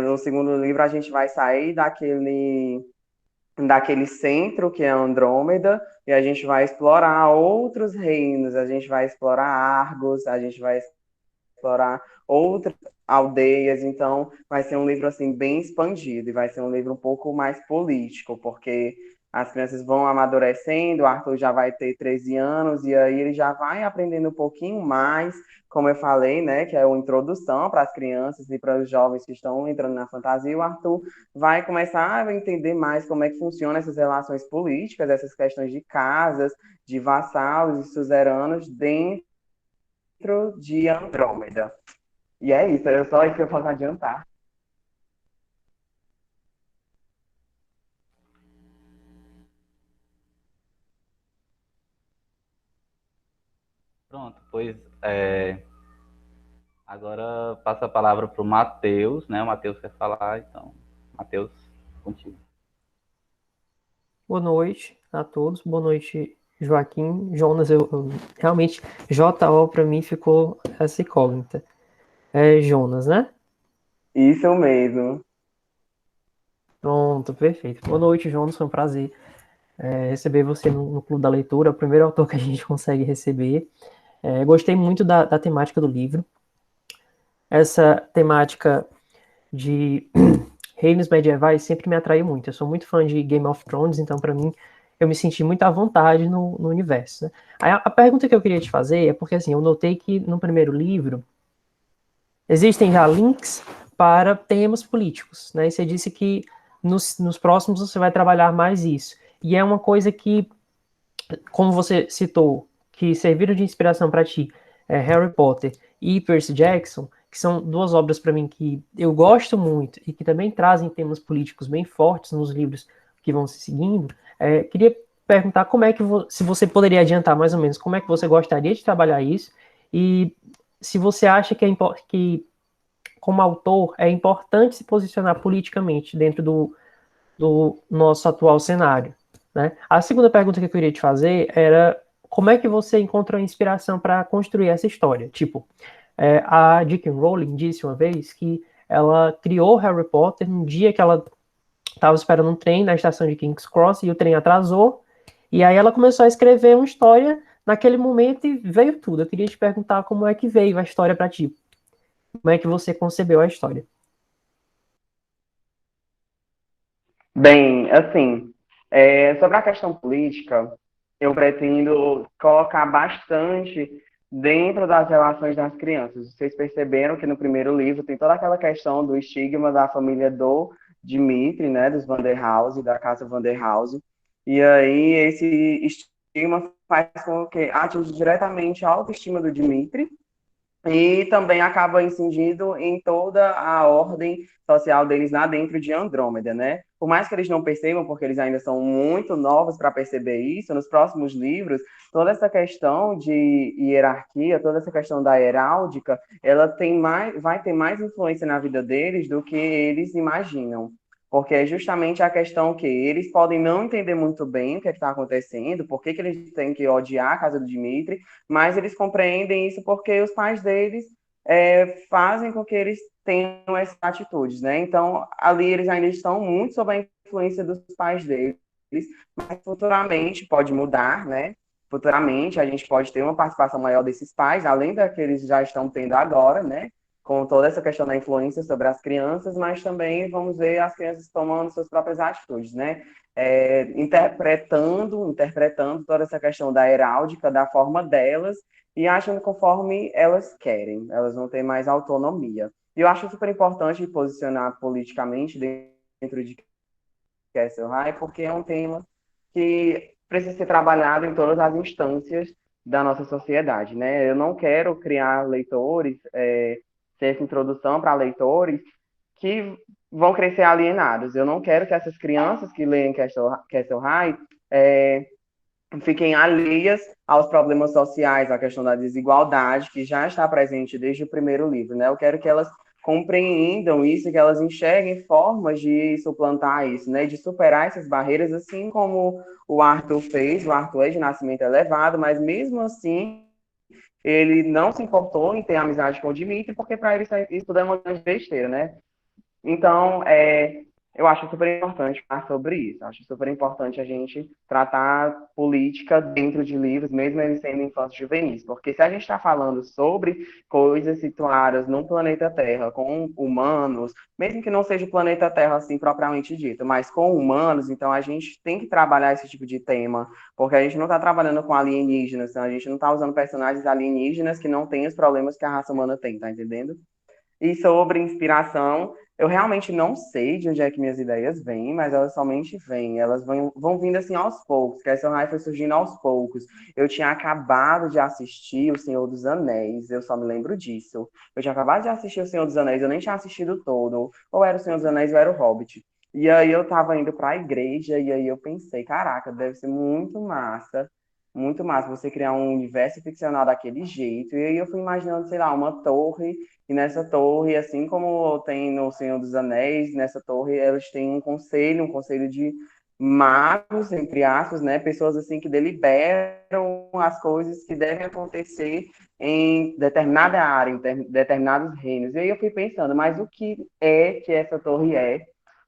No segundo livro, a gente vai sair daquele centro que é Andrômeda, e a gente vai explorar outros reinos, a gente vai explorar Argos, a gente vai explorar outras aldeias, então vai ser um livro assim bem expandido e vai ser um livro um pouco mais político, porque as crianças vão amadurecendo, o Arthur já vai ter 13 anos e aí ele já vai aprendendo um pouquinho mais, como eu falei, né, que é uma introdução para as crianças e para os jovens que estão entrando na fantasia, o Arthur vai começar a entender mais como é que funcionam essas relações políticas, essas questões de casas, de vassalos e suzeranos dentro de Andrômeda. E é isso, é só isso que eu posso adiantar. Pronto, pois agora passa a palavra para o Matheus, né? O Matheus quer falar, então, Matheus, contigo. Boa noite a todos. Boa noite, Joaquim. Jonas, realmente, JO para mim ficou essa incógnita. É Jonas, né? Isso mesmo. Pronto, perfeito. Boa noite, Jonas. Foi um prazer receber você no Clube da Leitura. É o primeiro autor que a gente consegue receber. Gostei muito da temática do livro. Essa temática de reinos medievais sempre me atraiu muito. Eu sou muito fã de Game of Thrones, então para mim eu me senti muito à vontade no universo. Né? Aí a pergunta que eu queria te fazer é porque assim, eu notei que no primeiro livro existem já links para temas políticos, né? E você disse que nos próximos você vai trabalhar mais isso. E é uma coisa que, como você citou, que serviram de inspiração para ti, Harry Potter e Percy Jackson, que são duas obras para mim que eu gosto muito e que também trazem temas políticos bem fortes nos livros que vão se seguindo. Queria perguntar como é que se você poderia adiantar mais ou menos como é que você gostaria de trabalhar isso e se você acha que como autor é importante se posicionar politicamente dentro do nosso atual cenário. Né? A segunda pergunta que eu queria te fazer era como é que você encontrou inspiração para construir essa história? Tipo, a J.K. Rowling disse uma vez que ela criou Harry Potter no dia que ela estava esperando um trem na estação de King's Cross e o trem atrasou, e aí ela começou a escrever uma história naquele momento e veio tudo. Eu queria te perguntar como é que veio a história para ti. Como é que você concebeu a história? Bem, assim, sobre a questão política, eu pretendo colocar bastante dentro das relações das crianças. Vocês perceberam que no primeiro livro tem toda aquela questão do estigma da família do Dimitri, né, dos Vanderhouse, da casa Vanderhouse, e aí esse estigma faz com que atinja diretamente a autoestima do Dimitri, e também acaba incidindo em toda a ordem social deles lá dentro de Andrômeda, né? Por mais que eles não percebam, porque eles ainda são muito novos para perceber isso, nos próximos livros, toda essa questão de hierarquia, toda essa questão da heráldica, ela vai ter mais influência na vida deles do que eles imaginam. Porque é justamente a questão que eles podem não entender muito bem o que está acontecendo, por que eles têm que odiar a casa do Dimitri, mas eles compreendem isso porque os pais deles fazem com que eles tenham essas atitudes, né? Então, ali eles ainda estão muito sob a influência dos pais deles, mas futuramente pode mudar, né? Futuramente a gente pode ter uma participação maior desses pais, além da que eles já estão tendo agora, né? Com toda essa questão da influência sobre as crianças, mas também vamos ver as crianças tomando suas próprias atitudes, né? Interpretando toda essa questão da heráldica, da forma delas, e achando conforme elas querem, elas não têm mais autonomia. E eu acho super importante posicionar politicamente dentro de Castle High, porque é um tema que precisa ser trabalhado em todas as instâncias da nossa sociedade, né? Eu não quero criar leitores, ter essa introdução para leitores que vão crescer alienados. Eu não quero que essas crianças que leem Castle High fiquem alheias aos problemas sociais, à questão da desigualdade, que já está presente desde o primeiro livro, né? Eu quero que elas compreendam isso, que elas enxerguem formas de suplantar isso, né? De superar essas barreiras, assim como o Arthur fez. O Arthur é de nascimento elevado, mas mesmo assim ele não se importou em ter amizade com o Dimitri, porque para ele isso tudo é uma grande besteira, né? Então, eu acho super importante falar sobre isso. Acho super importante a gente tratar política dentro de livros, mesmo eles sendo infâncios juvenis. Porque se a gente está falando sobre coisas situadas no planeta Terra, com humanos, mesmo que não seja o planeta Terra assim propriamente dito, mas com humanos, então a gente tem que trabalhar esse tipo de tema, porque a gente não está trabalhando com alienígenas, então a gente não está usando personagens alienígenas que não têm os problemas que a raça humana tem, tá entendendo? E sobre inspiração, eu realmente não sei de onde é que minhas ideias vêm, mas elas somente vêm. Elas vão vindo assim aos poucos. Castle High foi surgindo aos poucos. Eu tinha acabado de assistir O Senhor dos Anéis, eu só me lembro disso. Eu tinha acabado de assistir O Senhor dos Anéis, eu nem tinha assistido todo. Ou era O Senhor dos Anéis ou era O Hobbit. E aí eu tava indo para a igreja e aí eu pensei, caraca, deve ser muito massa você criar um universo ficcional daquele jeito. E aí eu fui imaginando, sei lá, uma torre, e nessa torre, assim como tem no Senhor dos Anéis, nessa torre eles têm um conselho de magos, entre aspas, né? Pessoas assim que deliberam as coisas que devem acontecer em determinada área, em determinados reinos. E aí eu fui pensando, mas o que é que essa torre é?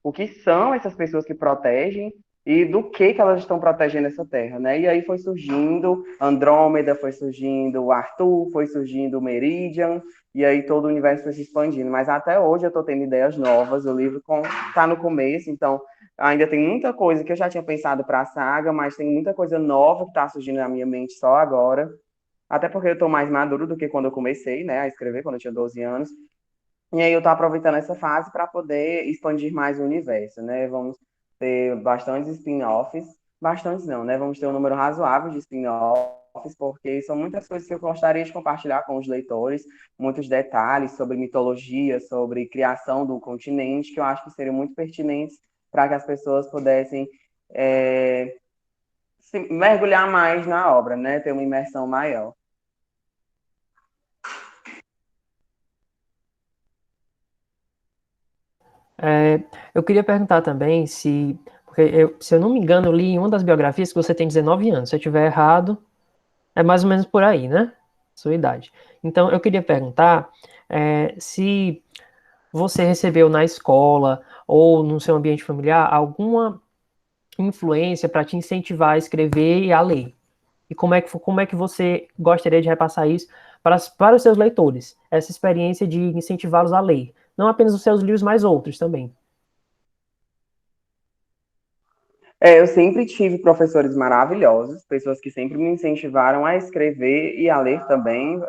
O que são essas pessoas que protegem? E do que elas estão protegendo essa terra, né? E aí foi surgindo Andrômeda, foi surgindo o Arthur, foi surgindo o Meridian, e aí todo o universo foi se expandindo. Mas até hoje eu estou tendo ideias novas, o livro está no começo, então ainda tem muita coisa que eu já tinha pensado para a saga, mas tem muita coisa nova que está surgindo na minha mente só agora. Até porque eu estou mais maduro do que quando eu comecei, né, a escrever, quando eu tinha 12 anos. E aí eu estou aproveitando essa fase para poder expandir mais o universo, né? Vamos ter bastantes spin-offs, bastantes não, né? Vamos ter um número razoável de spin-offs, porque são muitas coisas que eu gostaria de compartilhar com os leitores, muitos detalhes sobre mitologia, sobre criação do continente, que eu acho que seriam muito pertinentes para que as pessoas pudessem se mergulhar mais na obra, né? Ter uma imersão maior. Eu queria perguntar também se, porque se eu não me engano, eu li em uma das biografias que você tem 19 anos. Se eu estiver errado, é mais ou menos por aí, né? Sua idade. Então, eu queria perguntar se você recebeu na escola ou no seu ambiente familiar alguma influência para te incentivar a escrever e a ler. E como é que você gostaria de repassar isso para os seus leitores? Essa experiência de incentivá-los a ler. Não apenas os seus livros, mas outros também. Eu sempre tive professores maravilhosos, pessoas que sempre me incentivaram a escrever e a ler também.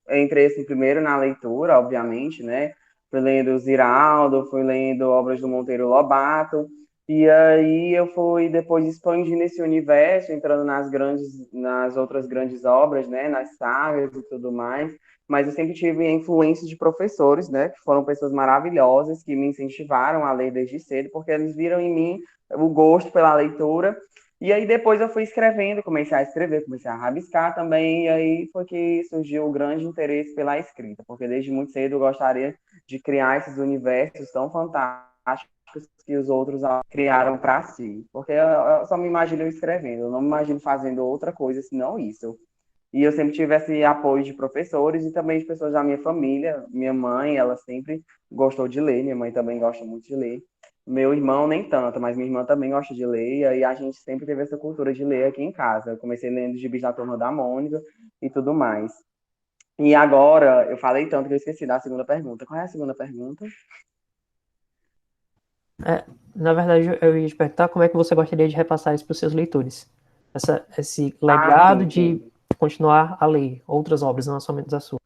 Eu entrei assim, primeiro na leitura, obviamente, né? Fui lendo Ziraldo, fui lendo obras do Monteiro Lobato, e aí eu fui depois expandindo esse universo, entrando nas outras grandes obras, né? Nas sagas e tudo mais. Mas eu sempre tive a influência de professores, né? Que foram pessoas maravilhosas que me incentivaram a ler desde cedo, porque eles viram em mim o gosto pela leitura. E aí depois eu fui escrevendo, comecei a escrever, comecei a rabiscar também, e aí foi que surgiu o grande interesse pela escrita, porque desde muito cedo eu gostaria de criar esses universos tão fantásticos que os outros criaram para si. Porque eu só me imagino escrevendo, eu não me imagino fazendo outra coisa senão isso. E eu sempre tive esse apoio de professores e também de pessoas da minha família. Minha mãe, ela sempre gostou de ler, minha mãe também gosta muito de ler. Meu irmão nem tanto, mas minha irmã também gosta de ler, e aí a gente sempre teve essa cultura de ler aqui em casa. Eu comecei lendo Gibis da Turma da Mônica e tudo mais. E agora, eu falei tanto que eu esqueci da segunda pergunta. Qual é a segunda pergunta? Na verdade, eu ia te perguntar como é que você gostaria de repassar isso para os seus leitores. Esse legado Sim, sim. de continuar a ler outras obras, não somente a sua.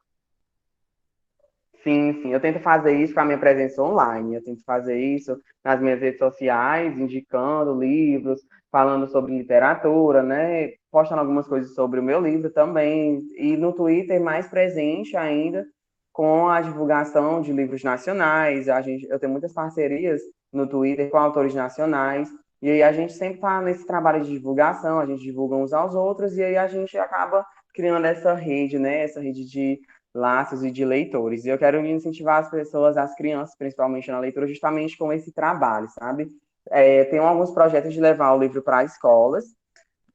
Sim, sim, eu tento fazer isso com a minha presença online, eu tento fazer isso nas minhas redes sociais, indicando livros, falando sobre literatura, né? Postando algumas coisas sobre o meu livro também, e no Twitter mais presente ainda com a divulgação de livros nacionais. Eu tenho muitas parcerias no Twitter com autores nacionais, e aí a gente sempre está nesse trabalho de divulgação, a gente divulga uns aos outros, e aí a gente acaba criando essa rede, né? Essa rede de laços e de leitores. E eu quero incentivar as pessoas, as crianças, principalmente na leitura, justamente com esse trabalho, sabe? Tem alguns projetos de levar o livro para escolas,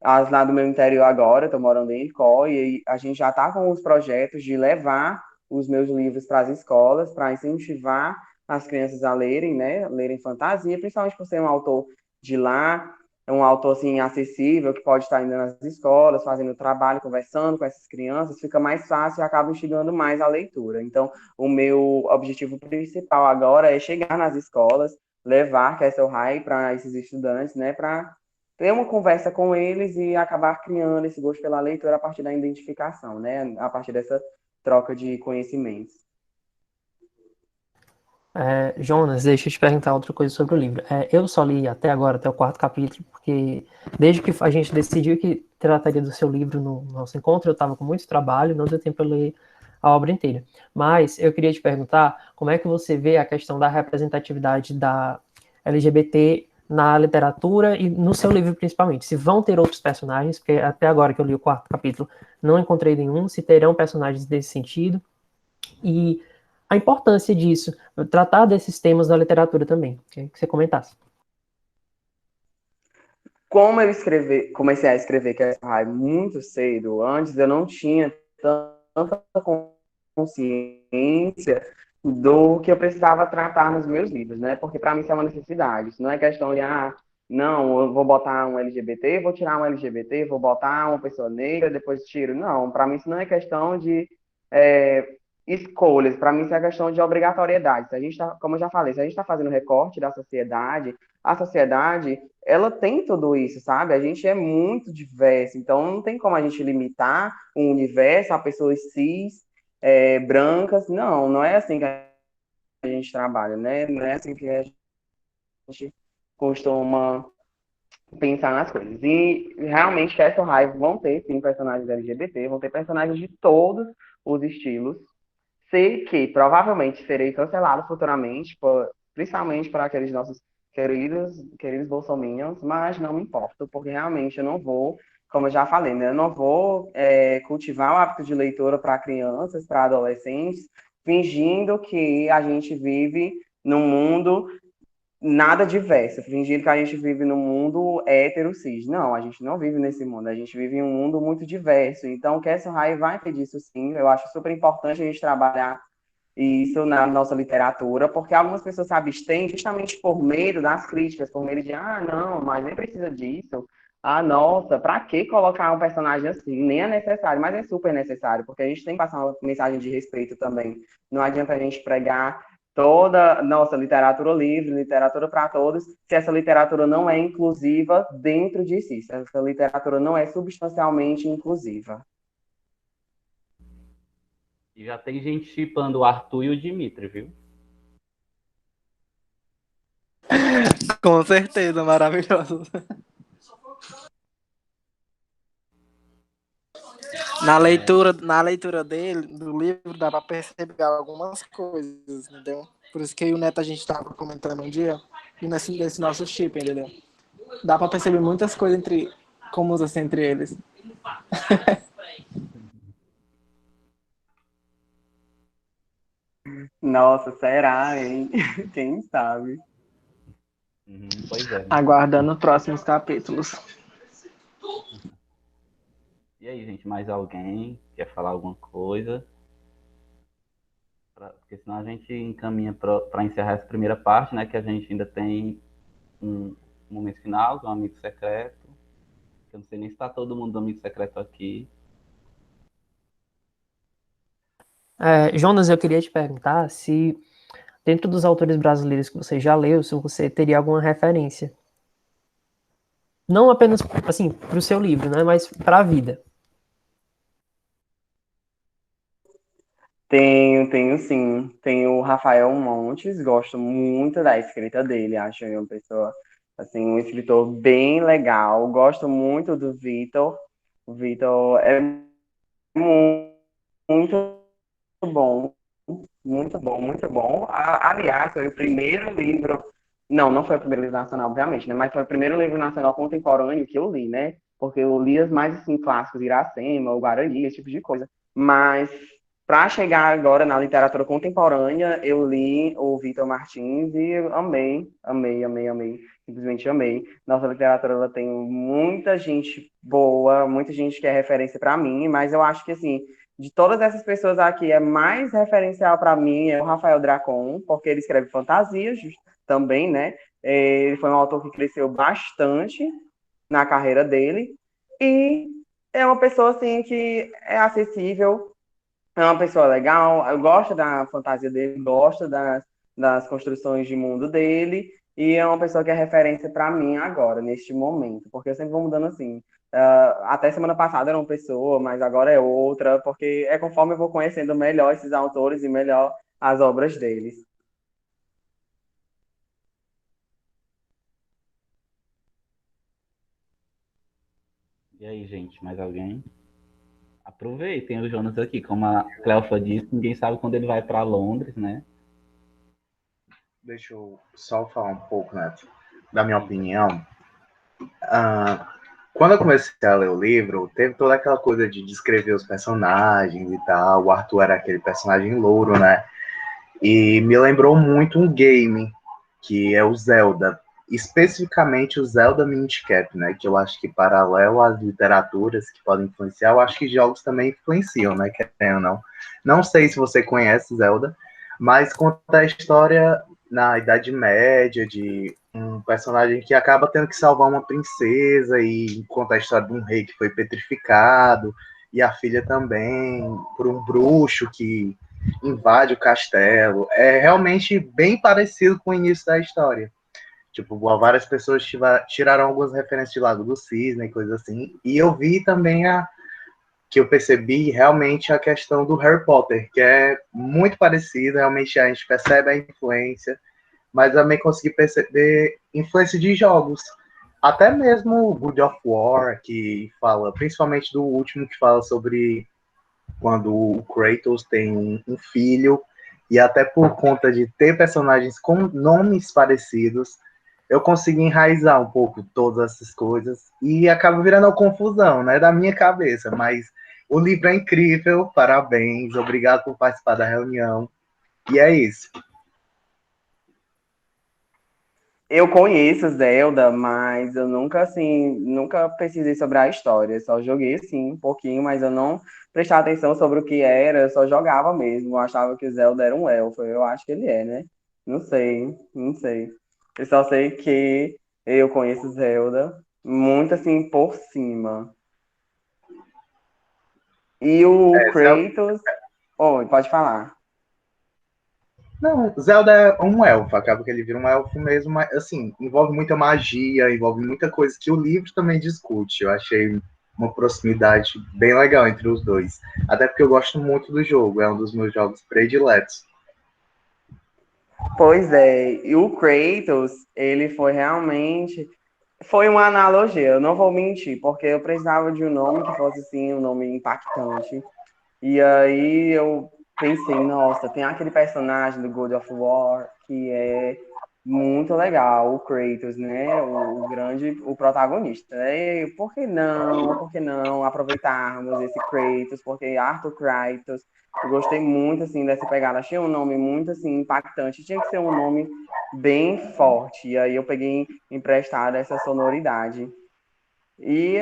as lá do meu interior agora, estou morando em Icó, e aí a gente já está com os projetos de levar os meus livros para as escolas, para incentivar as crianças a lerem, né? Lerem fantasia, principalmente por ser um autor de lá, é um autor assim acessível, que pode estar indo nas escolas, fazendo trabalho, conversando com essas crianças, fica mais fácil e acaba instigando mais a leitura. Então, o meu objetivo principal agora é chegar nas escolas, levar Castle High para esses estudantes, né, para ter uma conversa com eles e acabar criando esse gosto pela leitura a partir da identificação, né, a partir dessa troca de conhecimentos. Jonas, deixa eu te perguntar outra coisa sobre o livro. Eu só li até agora, até o 4º capítulo, porque desde que a gente decidiu que trataria do seu livro no nosso encontro, eu estava com muito trabalho, não deu tempo para ler a obra inteira. Mas eu queria te perguntar como é que você vê a questão da representatividade da LGBT na literatura e no seu livro principalmente. Se vão ter outros personagens, porque até agora que eu li o 4º capítulo, não encontrei nenhum, se terão personagens desse sentido, e a importância disso, tratar desses temas na literatura também. Queria que você comentasse. Como comecei a escrever Castle High muito cedo, antes eu não tinha tanta consciência do que eu precisava tratar nos meus livros, né? Porque para mim isso é uma necessidade. Isso não é questão de, não, eu vou botar um LGBT, vou tirar um LGBT, vou botar uma pessoa negra, depois tiro. Não, para mim isso não é questão de escolhas, para mim isso é questão de obrigatoriedade. Se a gente tá, como eu já falei, se a gente está fazendo recorte da sociedade, a sociedade ela tem tudo isso, sabe? A gente é muito diverso, então não tem como a gente limitar um universo a pessoas cis, brancas. Não, não é assim que a gente trabalha, né? Não é assim que a gente costuma pensar nas coisas. E realmente Castle High vão ter, sim, personagens LGBT, vão ter personagens de todos os estilos. Sei que provavelmente serei cancelado futuramente, principalmente para aqueles nossos queridos bolsominions, mas não me importo, porque realmente eu não vou, como eu já falei, né, eu não vou cultivar o hábito de leitura para crianças, para adolescentes, fingindo que a gente vive num mundo nada diverso, fingindo que a gente vive num mundo hétero cis. Não, a gente não vive nesse mundo, a gente vive em um mundo muito diverso. Então, Castle High vai ter disso sim. Eu acho super importante a gente trabalhar isso na nossa literatura, porque algumas pessoas se abstêm justamente por medo das críticas, por medo de, não, mas nem precisa disso. Nossa, pra que colocar um personagem assim? Nem é necessário, mas é super necessário, porque a gente tem que passar uma mensagem de respeito também. Não adianta a gente pregar toda nossa literatura livre, literatura para todos, se essa literatura não é inclusiva dentro de si, se essa literatura não é substancialmente inclusiva. E já tem gente chipando o Arthur e o Dimitri, viu? Com certeza, maravilhoso. Na leitura dele, do livro, dá para perceber algumas coisas, entendeu? Por isso que eu e o Neto a gente estava comentando um dia, e nesse nosso chip, entendeu? Dá para perceber muitas coisas comuns assim entre eles. Nossa, será, hein? Quem sabe? Pois é. Aguardando próximos capítulos. E aí, gente, mais alguém quer falar alguma coisa? Porque senão a gente encaminha para encerrar essa primeira parte, né? Que a gente ainda tem um momento final do Amigo Secreto. Eu não sei nem se está todo mundo do Amigo Secreto aqui. Jonas, eu queria te perguntar se, dentro dos autores brasileiros que você já leu, se você teria alguma referência. Não apenas, assim, para o seu livro, né? Mas para a vida. Tenho sim. Tenho o Rafael Montes, gosto muito da escrita dele, acho ele uma pessoa, assim, um escritor bem legal. Gosto muito do Vitor. O Vitor é muito bom, muito bom, muito bom. Aliás, foi o primeiro livro. Não foi o primeiro livro nacional, obviamente, né? Mas foi o primeiro livro nacional contemporâneo que eu li, né? Porque eu li as mais assim, clássicos, Iracema, o Guarani, esse tipo de coisa. Mas para chegar agora na literatura contemporânea, eu li o Vitor Martins e eu amei, amei, amei, amei. Simplesmente amei. Nossa literatura ela tem muita gente boa, muita gente que é referência para mim, mas eu acho que assim, de todas essas pessoas aqui, é mais referencial para mim é o Rafael Dracon, porque ele escreve fantasias também, né? Ele foi um autor que cresceu bastante na carreira dele e é uma pessoa assim que é acessível, é uma pessoa legal, eu gosto da fantasia dele, gosto das construções de mundo dele, e é uma pessoa que é referência para mim agora, neste momento, porque eu sempre vou mudando assim. Até semana passada era uma pessoa, mas agora é outra, porque é conforme eu vou conhecendo melhor esses autores e melhor as obras deles. E aí, gente, mais alguém? Aproveitem o Jonas aqui. Como a Cleofa disse, ninguém sabe quando ele vai para Londres, né? Deixa eu só falar um pouco, né, da minha opinião. Ah, quando eu comecei a ler o livro, teve toda aquela coisa de descrever os personagens e tal. O Arthur era aquele personagem louro, né? E me lembrou muito um game, que é o Zelda. Especificamente o Zelda Minish Cap, né? Que eu acho que, paralelo às literaturas que podem influenciar, eu acho que jogos também influenciam, né? Querendo ou não. Não sei se você conhece Zelda, mas conta a história na Idade Média de um personagem que acaba tendo que salvar uma princesa e conta a história de um rei que foi petrificado e a filha também por um bruxo que invade o castelo. É realmente bem parecido com o início da história. Tipo, várias pessoas tiraram algumas referências de Lago do Cisne e coisa assim. E eu vi também que eu percebi realmente a questão do Harry Potter, que é muito parecido, realmente a gente percebe a influência, mas também consegui perceber influência de jogos. Até mesmo o God of War, que fala, principalmente do último, que fala sobre quando o Kratos tem um filho, e até por conta de ter personagens com nomes parecidos, eu consegui enraizar um pouco todas essas coisas e acaba virando uma confusão, né, da minha cabeça, mas o livro é incrível, parabéns, obrigado por participar da reunião, e é isso. Eu conheço Zelda, mas eu nunca, assim, nunca pesquisei sobre a história. Só joguei, sim, um pouquinho, mas eu não prestava atenção sobre o que era, eu só jogava mesmo. Eu achava que Zelda era um elfo. Eu acho que ele é, né? Não sei, não sei. Eu só sei que eu conheço Zelda muito, assim, por cima. E o Kratos... Oi, pode falar. Não, Zelda é um elfo, acaba que ele vira um elfo mesmo, mas assim, envolve muita magia, envolve muita coisa que o livro também discute. Eu achei uma proximidade bem legal entre os dois. Até porque eu gosto muito do jogo, é um dos meus jogos prediletos. Pois é, e o Kratos, ele foi realmente. Foi uma analogia, eu não vou mentir, porque eu precisava de um nome que fosse assim, um nome impactante. E aí eu pensei, nossa, tem aquele personagem do God of War que é muito legal, o Kratos, né? O grande, o protagonista. E por que não? Por que não aproveitarmos esse Kratos? Porque Arthur Kratos, eu gostei muito assim dessa pegada. Achei um nome muito assim impactante. Tinha que ser um nome bem forte. E aí eu peguei emprestado essa sonoridade. E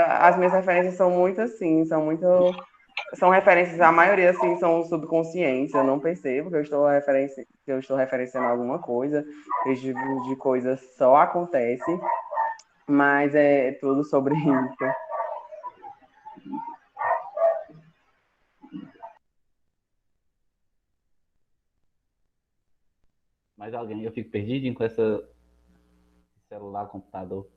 as minhas referências são muito assim, são referências, a maioria assim são subconscientes, eu não percebo que eu estou referenciando alguma coisa, esse tipo de coisa só acontece, mas é tudo sobre isso. Mais alguém? Eu fico perdidinho com esse celular, computador.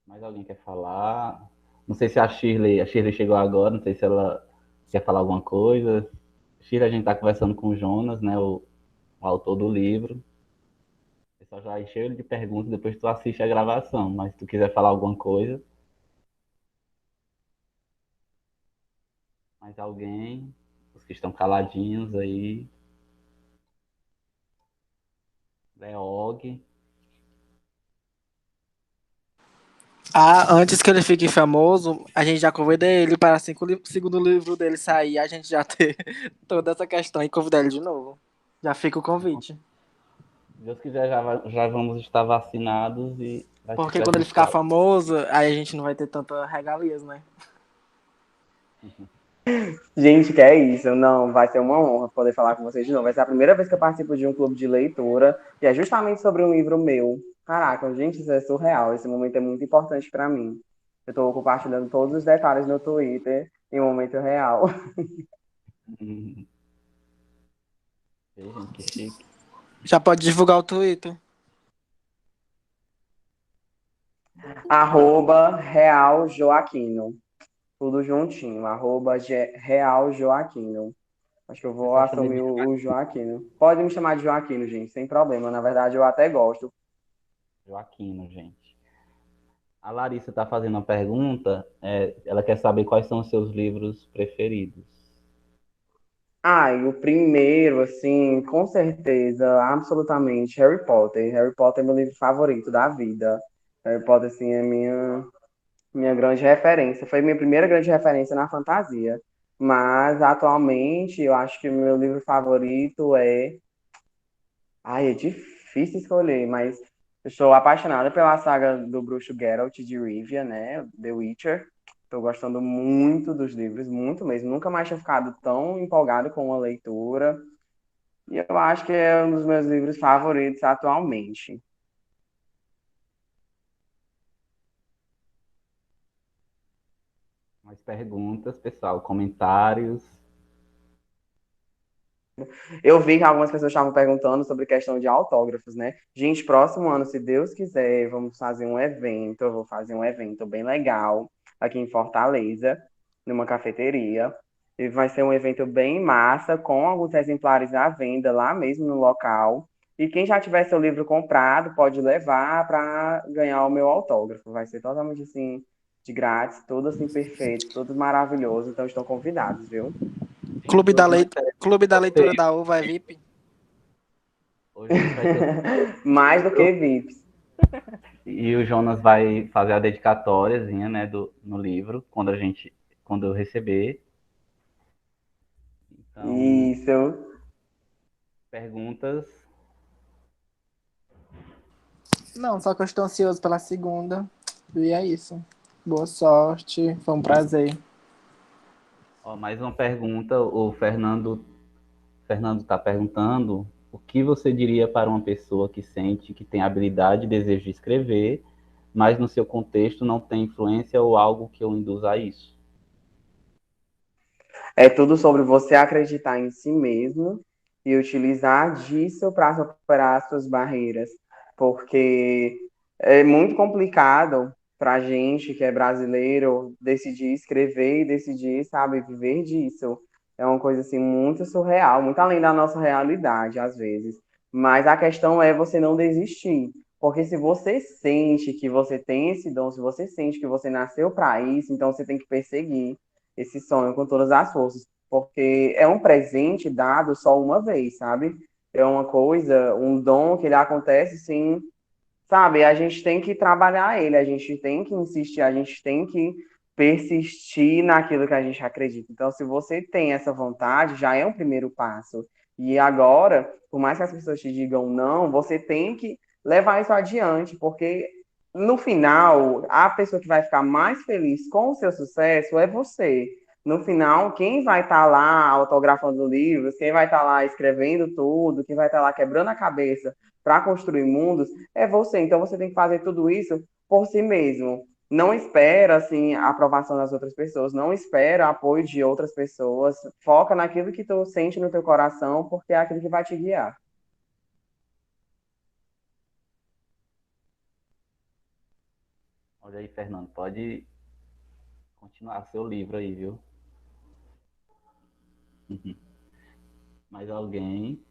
Mais alguém quer falar? Não sei se a Shirley chegou agora, não sei se ela Quer falar alguma coisa? Shira, a gente tá conversando com o Jonas, né? O autor do livro. O pessoal já encheu ele de perguntas, depois tu assiste a gravação. Mas se tu quiser falar alguma coisa, mais alguém, os que estão caladinhos aí, Leog. Ah, antes que ele fique famoso, a gente já convida ele para assim que o segundo livro dele sair, a gente já ter toda essa questão e convidar ele de novo. Já fica o convite. Se Deus quiser, já vamos estar vacinados e vai ser Porque quando ele ficar presencial. famoso, aí a gente não vai ter tanta regalias, né? Gente, que é isso. Não, vai ser uma honra poder falar com vocês de novo. Vai ser a primeira vez que eu participo de um clube de leitura, e é justamente sobre um livro meu. Caraca, gente, isso é surreal. Esse momento é muito importante para mim. Eu estou compartilhando todos os detalhes no Twitter em um momento real. Ei, gente, que chique. Já pode divulgar o Twitter. Real Joaquino. Tudo juntinho. Real Joaquino. Acho que eu O vou pessoal chama ele assumir de o Joaquino. Pode me chamar de Joaquino, gente, sem problema. Na verdade, eu até gosto. Joaquino, gente. A Larissa está fazendo uma pergunta. Ela quer saber quais são os seus livros preferidos. Ah, e o primeiro, assim, com certeza, absolutamente, Harry Potter. Harry Potter é meu livro favorito da vida. Harry Potter, assim, é minha grande referência. Foi minha primeira grande referência na fantasia. Mas, atualmente, eu acho que o meu livro favorito é... Ai, é difícil escolher, mas eu sou apaixonada pela saga do bruxo Geralt de Rivia, né? The Witcher. Estou gostando muito dos livros, muito mesmo. Nunca mais tinha ficado tão empolgado com uma leitura. E eu acho que é um dos meus livros favoritos atualmente. Mais perguntas, pessoal, comentários. Eu vi que algumas pessoas estavam perguntando sobre questão de autógrafos, né? Gente, próximo ano, se Deus quiser, vamos fazer um evento. Eu vou fazer um evento bem legal aqui em Fortaleza, numa cafeteria. E vai ser um evento bem massa, com alguns exemplares à venda lá mesmo no local. E quem já tiver seu livro comprado pode levar para ganhar o meu autógrafo. Vai ser totalmente assim, de grátis, tudo assim perfeito, tudo maravilhoso. Então estão convidados, viu? Clube da, Hoje vai ter Clube da Leitura sorteio. da Uva é VIP. Hoje a gente vai ter Mais do que sorteio. VIPs. E o Jonas vai fazer a dedicatóriazinha, né, no livro, quando eu receber. Então, Isso. perguntas. Não, só que eu estou ansioso pela segunda. E é isso. Boa sorte. Foi um prazer. Ó, mais uma pergunta. O Fernando está perguntando o que você diria para uma pessoa que sente que tem habilidade e desejo de escrever, mas no seu contexto não tem influência ou algo que o induza a isso? É tudo sobre você acreditar em si mesmo e utilizar disso para superar as suas barreiras. Porque é muito complicado para a gente que é brasileiro decidir escrever e decidir, sabe, viver disso. É uma coisa assim muito surreal, muito além da nossa realidade, às vezes. Mas a questão é você não desistir. Porque se você sente que você tem esse dom, se você sente que você nasceu para isso, então você tem que perseguir esse sonho com todas as forças, porque é um presente dado só uma vez, sabe? É uma coisa, um dom que ele acontece sim, sabe? A gente tem que trabalhar ele, a gente tem que insistir, a gente tem que persistir naquilo que a gente acredita. Então, se você tem essa vontade, já é um primeiro passo. E agora, por mais que as pessoas te digam não, você tem que levar isso adiante, porque no final, a pessoa que vai ficar mais feliz com o seu sucesso é você. No final, quem vai estar lá autografando livros, quem vai estar lá escrevendo tudo, quem vai estar lá quebrando a cabeça para construir mundos, é você. Então você tem que fazer tudo isso por si mesmo. Não espera assim a aprovação das outras pessoas, não espera apoio de outras pessoas. Foca naquilo que tu sente no teu coração, porque é aquilo que vai te guiar. Olha aí, Fernando, pode continuar seu livro aí, viu? Mais alguém?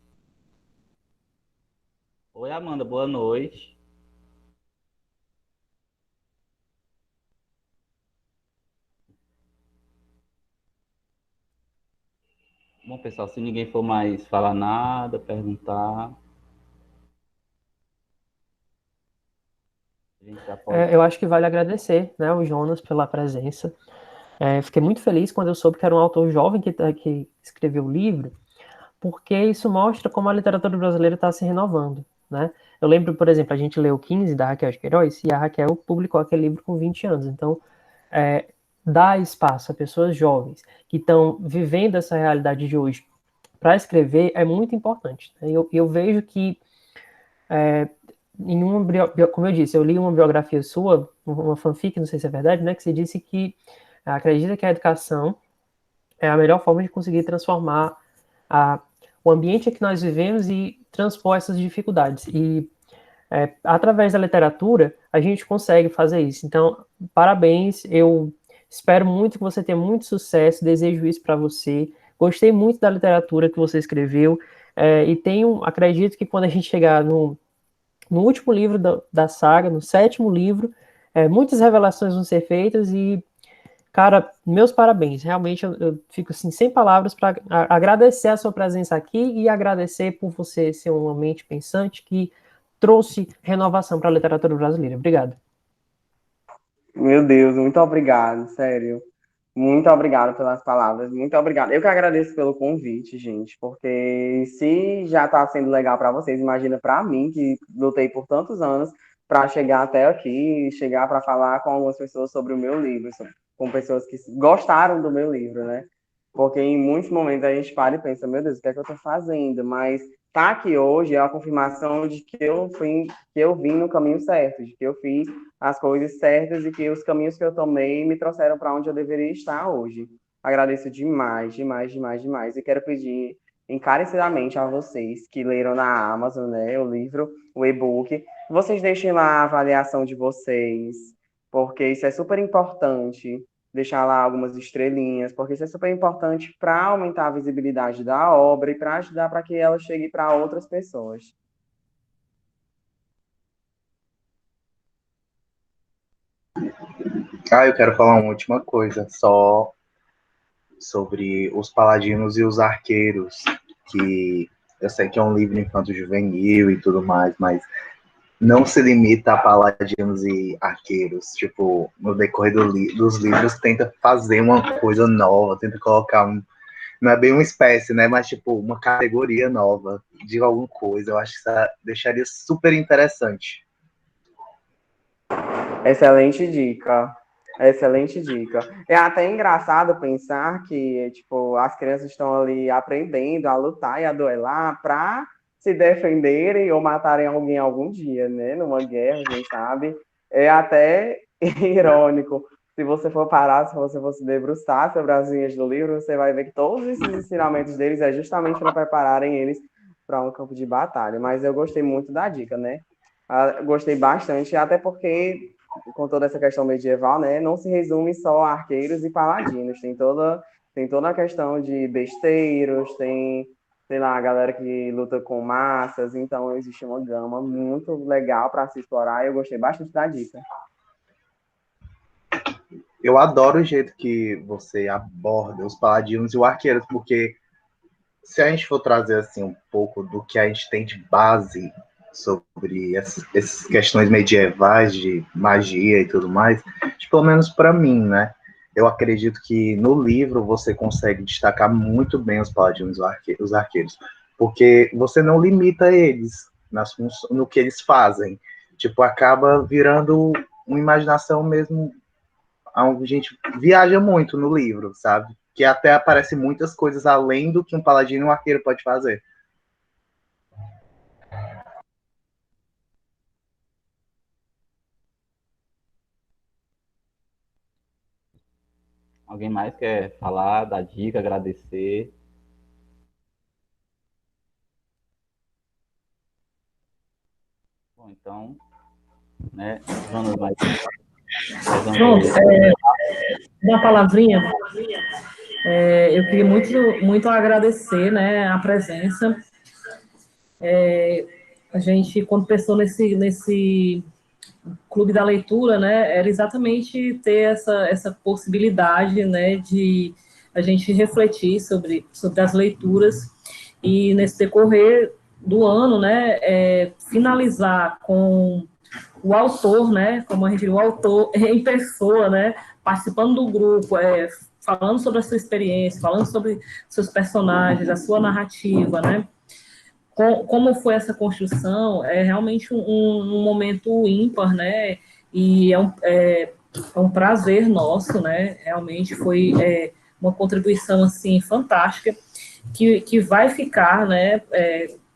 Oi, Amanda, boa noite. Bom, pessoal, se ninguém for mais falar nada, perguntar, a gente já pode. Eu acho que vale agradecer, né, o Jonas pela presença. Fiquei muito feliz quando eu soube que era um autor jovem que escreveu o livro, porque isso mostra como a literatura brasileira está se renovando, né? Eu lembro, por exemplo, a gente leu 15 da Raquel de Queiroz e a Raquel publicou aquele livro com 20 anos. Então, dar espaço a pessoas jovens que estão vivendo essa realidade de hoje para escrever é muito importante. Né? Eu vejo que, como eu disse, eu li uma biografia sua, uma fanfic, não sei se é verdade, né? Que você disse que acredita que a educação é a melhor forma de conseguir transformar o ambiente em que nós vivemos e transpor essas dificuldades. E através da literatura, a gente consegue fazer isso. Então, parabéns, eu espero muito que você tenha muito sucesso, desejo isso para você. Gostei muito da literatura que você escreveu, e acredito que quando a gente chegar no último livro da saga, no 7º livro, muitas revelações vão ser feitas e, cara, meus parabéns. Realmente eu fico assim, sem palavras para agradecer a sua presença aqui e agradecer por você ser uma mente pensante que trouxe renovação para a literatura brasileira. Obrigado. Meu Deus, muito obrigado, sério. Muito obrigado pelas palavras, muito obrigado. Eu que agradeço pelo convite, gente, porque se já está sendo legal para vocês, imagina para mim, que lutei por tantos anos para chegar até aqui, chegar para falar com algumas pessoas sobre o meu livro, com pessoas que gostaram do meu livro, né? Porque em muitos momentos a gente para e pensa, meu Deus, o que é que eu estou fazendo? Mas tá aqui hoje é a confirmação de que eu vim no caminho certo, de que eu fiz as coisas certas e que os caminhos que eu tomei me trouxeram para onde eu deveria estar hoje. Agradeço demais, demais, demais, demais. E quero pedir encarecidamente a vocês que leram na Amazon, né, o livro, o e-book, vocês deixem lá a avaliação de vocês, porque isso é super importante. Deixar lá algumas estrelinhas, porque isso é super importante para aumentar a visibilidade da obra e para ajudar para que ela chegue para outras pessoas. Eu quero falar uma última coisa, só sobre os paladinos e os arqueiros, que eu sei que é um livro infanto-juvenil e tudo mais, mas não se limita a paladinos e arqueiros. Tipo, no decorrer dos livros, tenta fazer uma coisa nova, tenta colocar não é bem uma espécie, né? Mas, tipo, uma categoria nova de alguma coisa. Eu acho que isso deixaria super interessante. Excelente dica. Excelente dica. É até engraçado pensar que, tipo, as crianças estão ali aprendendo a lutar e a duelar para se defenderem ou matarem alguém algum dia, né? Numa guerra, a gente sabe. É até irônico. Se você for parar, se você for se debruçar sobre as linhas do livro, você vai ver que todos esses ensinamentos deles é justamente para prepararem eles para um campo de batalha. Mas eu gostei muito da dica, né? Gostei bastante, até porque com toda essa questão medieval, né, não se resume só a arqueiros e paladinos, tem toda a questão de besteiros, tem, sei lá, a galera que luta com massas, então existe uma gama muito legal para se explorar e eu gostei bastante da dica. Eu adoro o jeito que você aborda os paladinos e o arqueiros, porque se a gente for trazer assim um pouco do que a gente tem de base sobre essas questões medievais de magia e tudo mais, pelo menos para mim, né? Eu acredito que no livro você consegue destacar muito bem os paladinos e os arqueiros, porque você não limita eles no que eles fazem. Tipo, acaba virando uma imaginação mesmo. A gente viaja muito no livro, sabe? Que até aparece muitas coisas além do que um paladino e um arqueiro pode fazer. Alguém mais quer falar, dar dica, agradecer? Bom, então, né, Jonas, mais uma Pronto, vez. uma palavrinha. Eu queria muito agradecer, né, a presença. A gente, quando pensou nesse clube da leitura, né, era exatamente ter essa possibilidade, né, de a gente refletir sobre as leituras e nesse decorrer do ano, né, finalizar com o autor, né, como a gente viu, o autor em pessoa, né, participando do grupo, falando sobre a sua experiência, falando sobre seus personagens, a sua narrativa, né, como foi essa construção, é realmente um momento ímpar, né, e é um prazer nosso, né, realmente foi uma contribuição, assim, fantástica, que vai ficar, né,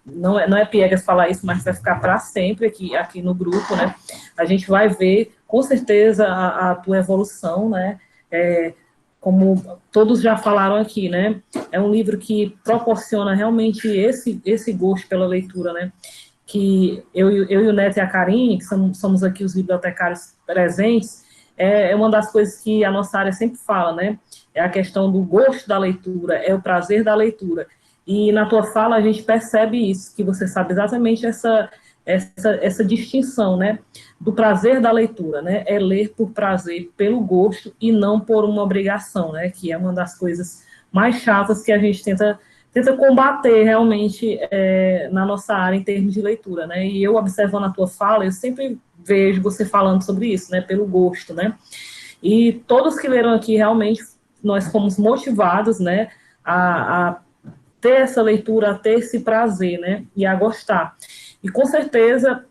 não é piegas falar isso, mas vai ficar para sempre aqui no grupo, né? A gente vai ver, com certeza, a tua evolução, né? Como todos já falaram aqui, né? É um livro que proporciona realmente esse gosto pela leitura, né? Que eu e o Neto e a Karine, que somos aqui os bibliotecários presentes, é uma das coisas que a nossa área sempre fala, né? É a questão do gosto da leitura, é o prazer da leitura. E na tua fala a gente percebe isso, que você sabe exatamente essa distinção, né? Do prazer da leitura, né? É ler por prazer, pelo gosto e não por uma obrigação, né? Que é uma das coisas mais chatas que a gente tenta combater realmente na nossa área em termos de leitura, né? E eu observando a tua fala, eu sempre vejo você falando sobre isso, né? Pelo gosto, né? E todos que leram aqui realmente nós fomos motivados, né? A ter essa leitura, a ter esse prazer, né? E a gostar. E com certeza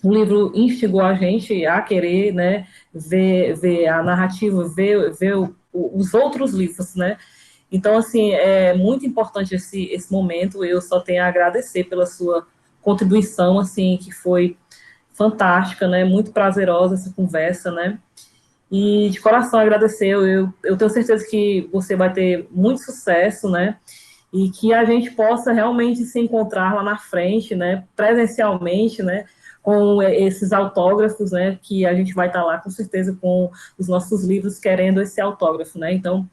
o livro instigou a gente a querer, né? Ver a narrativa, ver os outros livros, né? Então, assim, é muito importante esse momento. Eu só tenho a agradecer pela sua contribuição, assim, que foi fantástica, né? Muito prazerosa essa conversa, né? E de coração agradecer. Eu tenho certeza que você vai ter muito sucesso, né? E que a gente possa realmente se encontrar lá na frente, né? Presencialmente, né? Com esses autógrafos, né? Que a gente vai estar lá com certeza com os nossos livros querendo esse autógrafo, né? Então,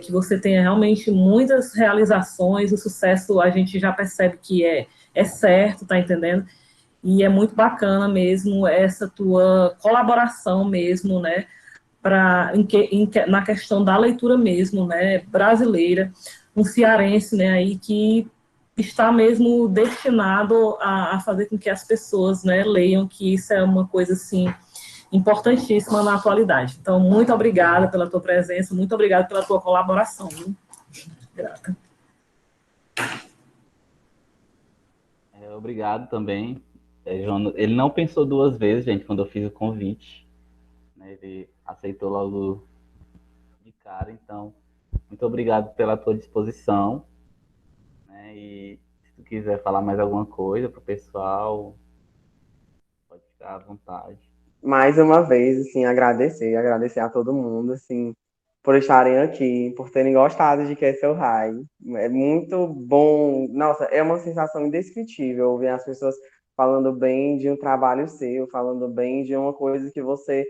que você tenha realmente muitas realizações, o sucesso a gente já percebe que é certo, tá entendendo? E é muito bacana mesmo essa tua colaboração mesmo, né? Na questão da leitura mesmo, né? Brasileira, um cearense, né? Aí que está mesmo destinado a fazer com que as pessoas, né, leiam, que isso é uma coisa assim importantíssima na atualidade. Então, muito obrigada pela tua presença, muito obrigada pela tua colaboração. Viu? Grata. Obrigado também. Jonas, ele não pensou duas vezes, gente, quando eu fiz o convite. Né, ele aceitou logo de cara. Então, muito obrigado pela tua disposição. Né, e se tu quiser falar mais alguma coisa para o pessoal, pode ficar à vontade. Mais uma vez, assim, agradecer a todo mundo, assim, por estarem aqui, por terem gostado de Castle High. É muito bom. Nossa, é uma sensação indescritível ouvir as pessoas falando bem de um trabalho seu, falando bem de uma coisa que você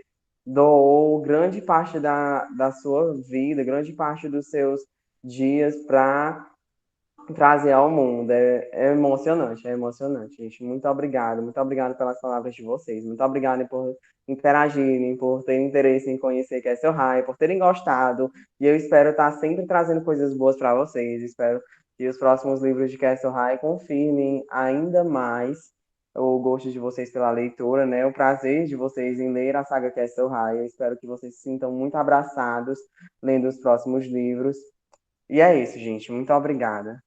doou grande parte da sua vida, grande parte dos seus dias para trazer ao mundo. É emocionante, gente. Muito obrigado pelas palavras de vocês, muito obrigado por interagirem, por terem interesse em conhecer Castle High, por terem gostado, e eu espero estar sempre trazendo coisas boas para vocês, espero que os próximos livros de Castle High confirmem ainda mais o gosto de vocês pela leitura, né? O prazer de vocês em ler a saga Castle High. Eu espero que vocês se sintam muito abraçados lendo os próximos livros. E é isso, gente. Muito obrigada.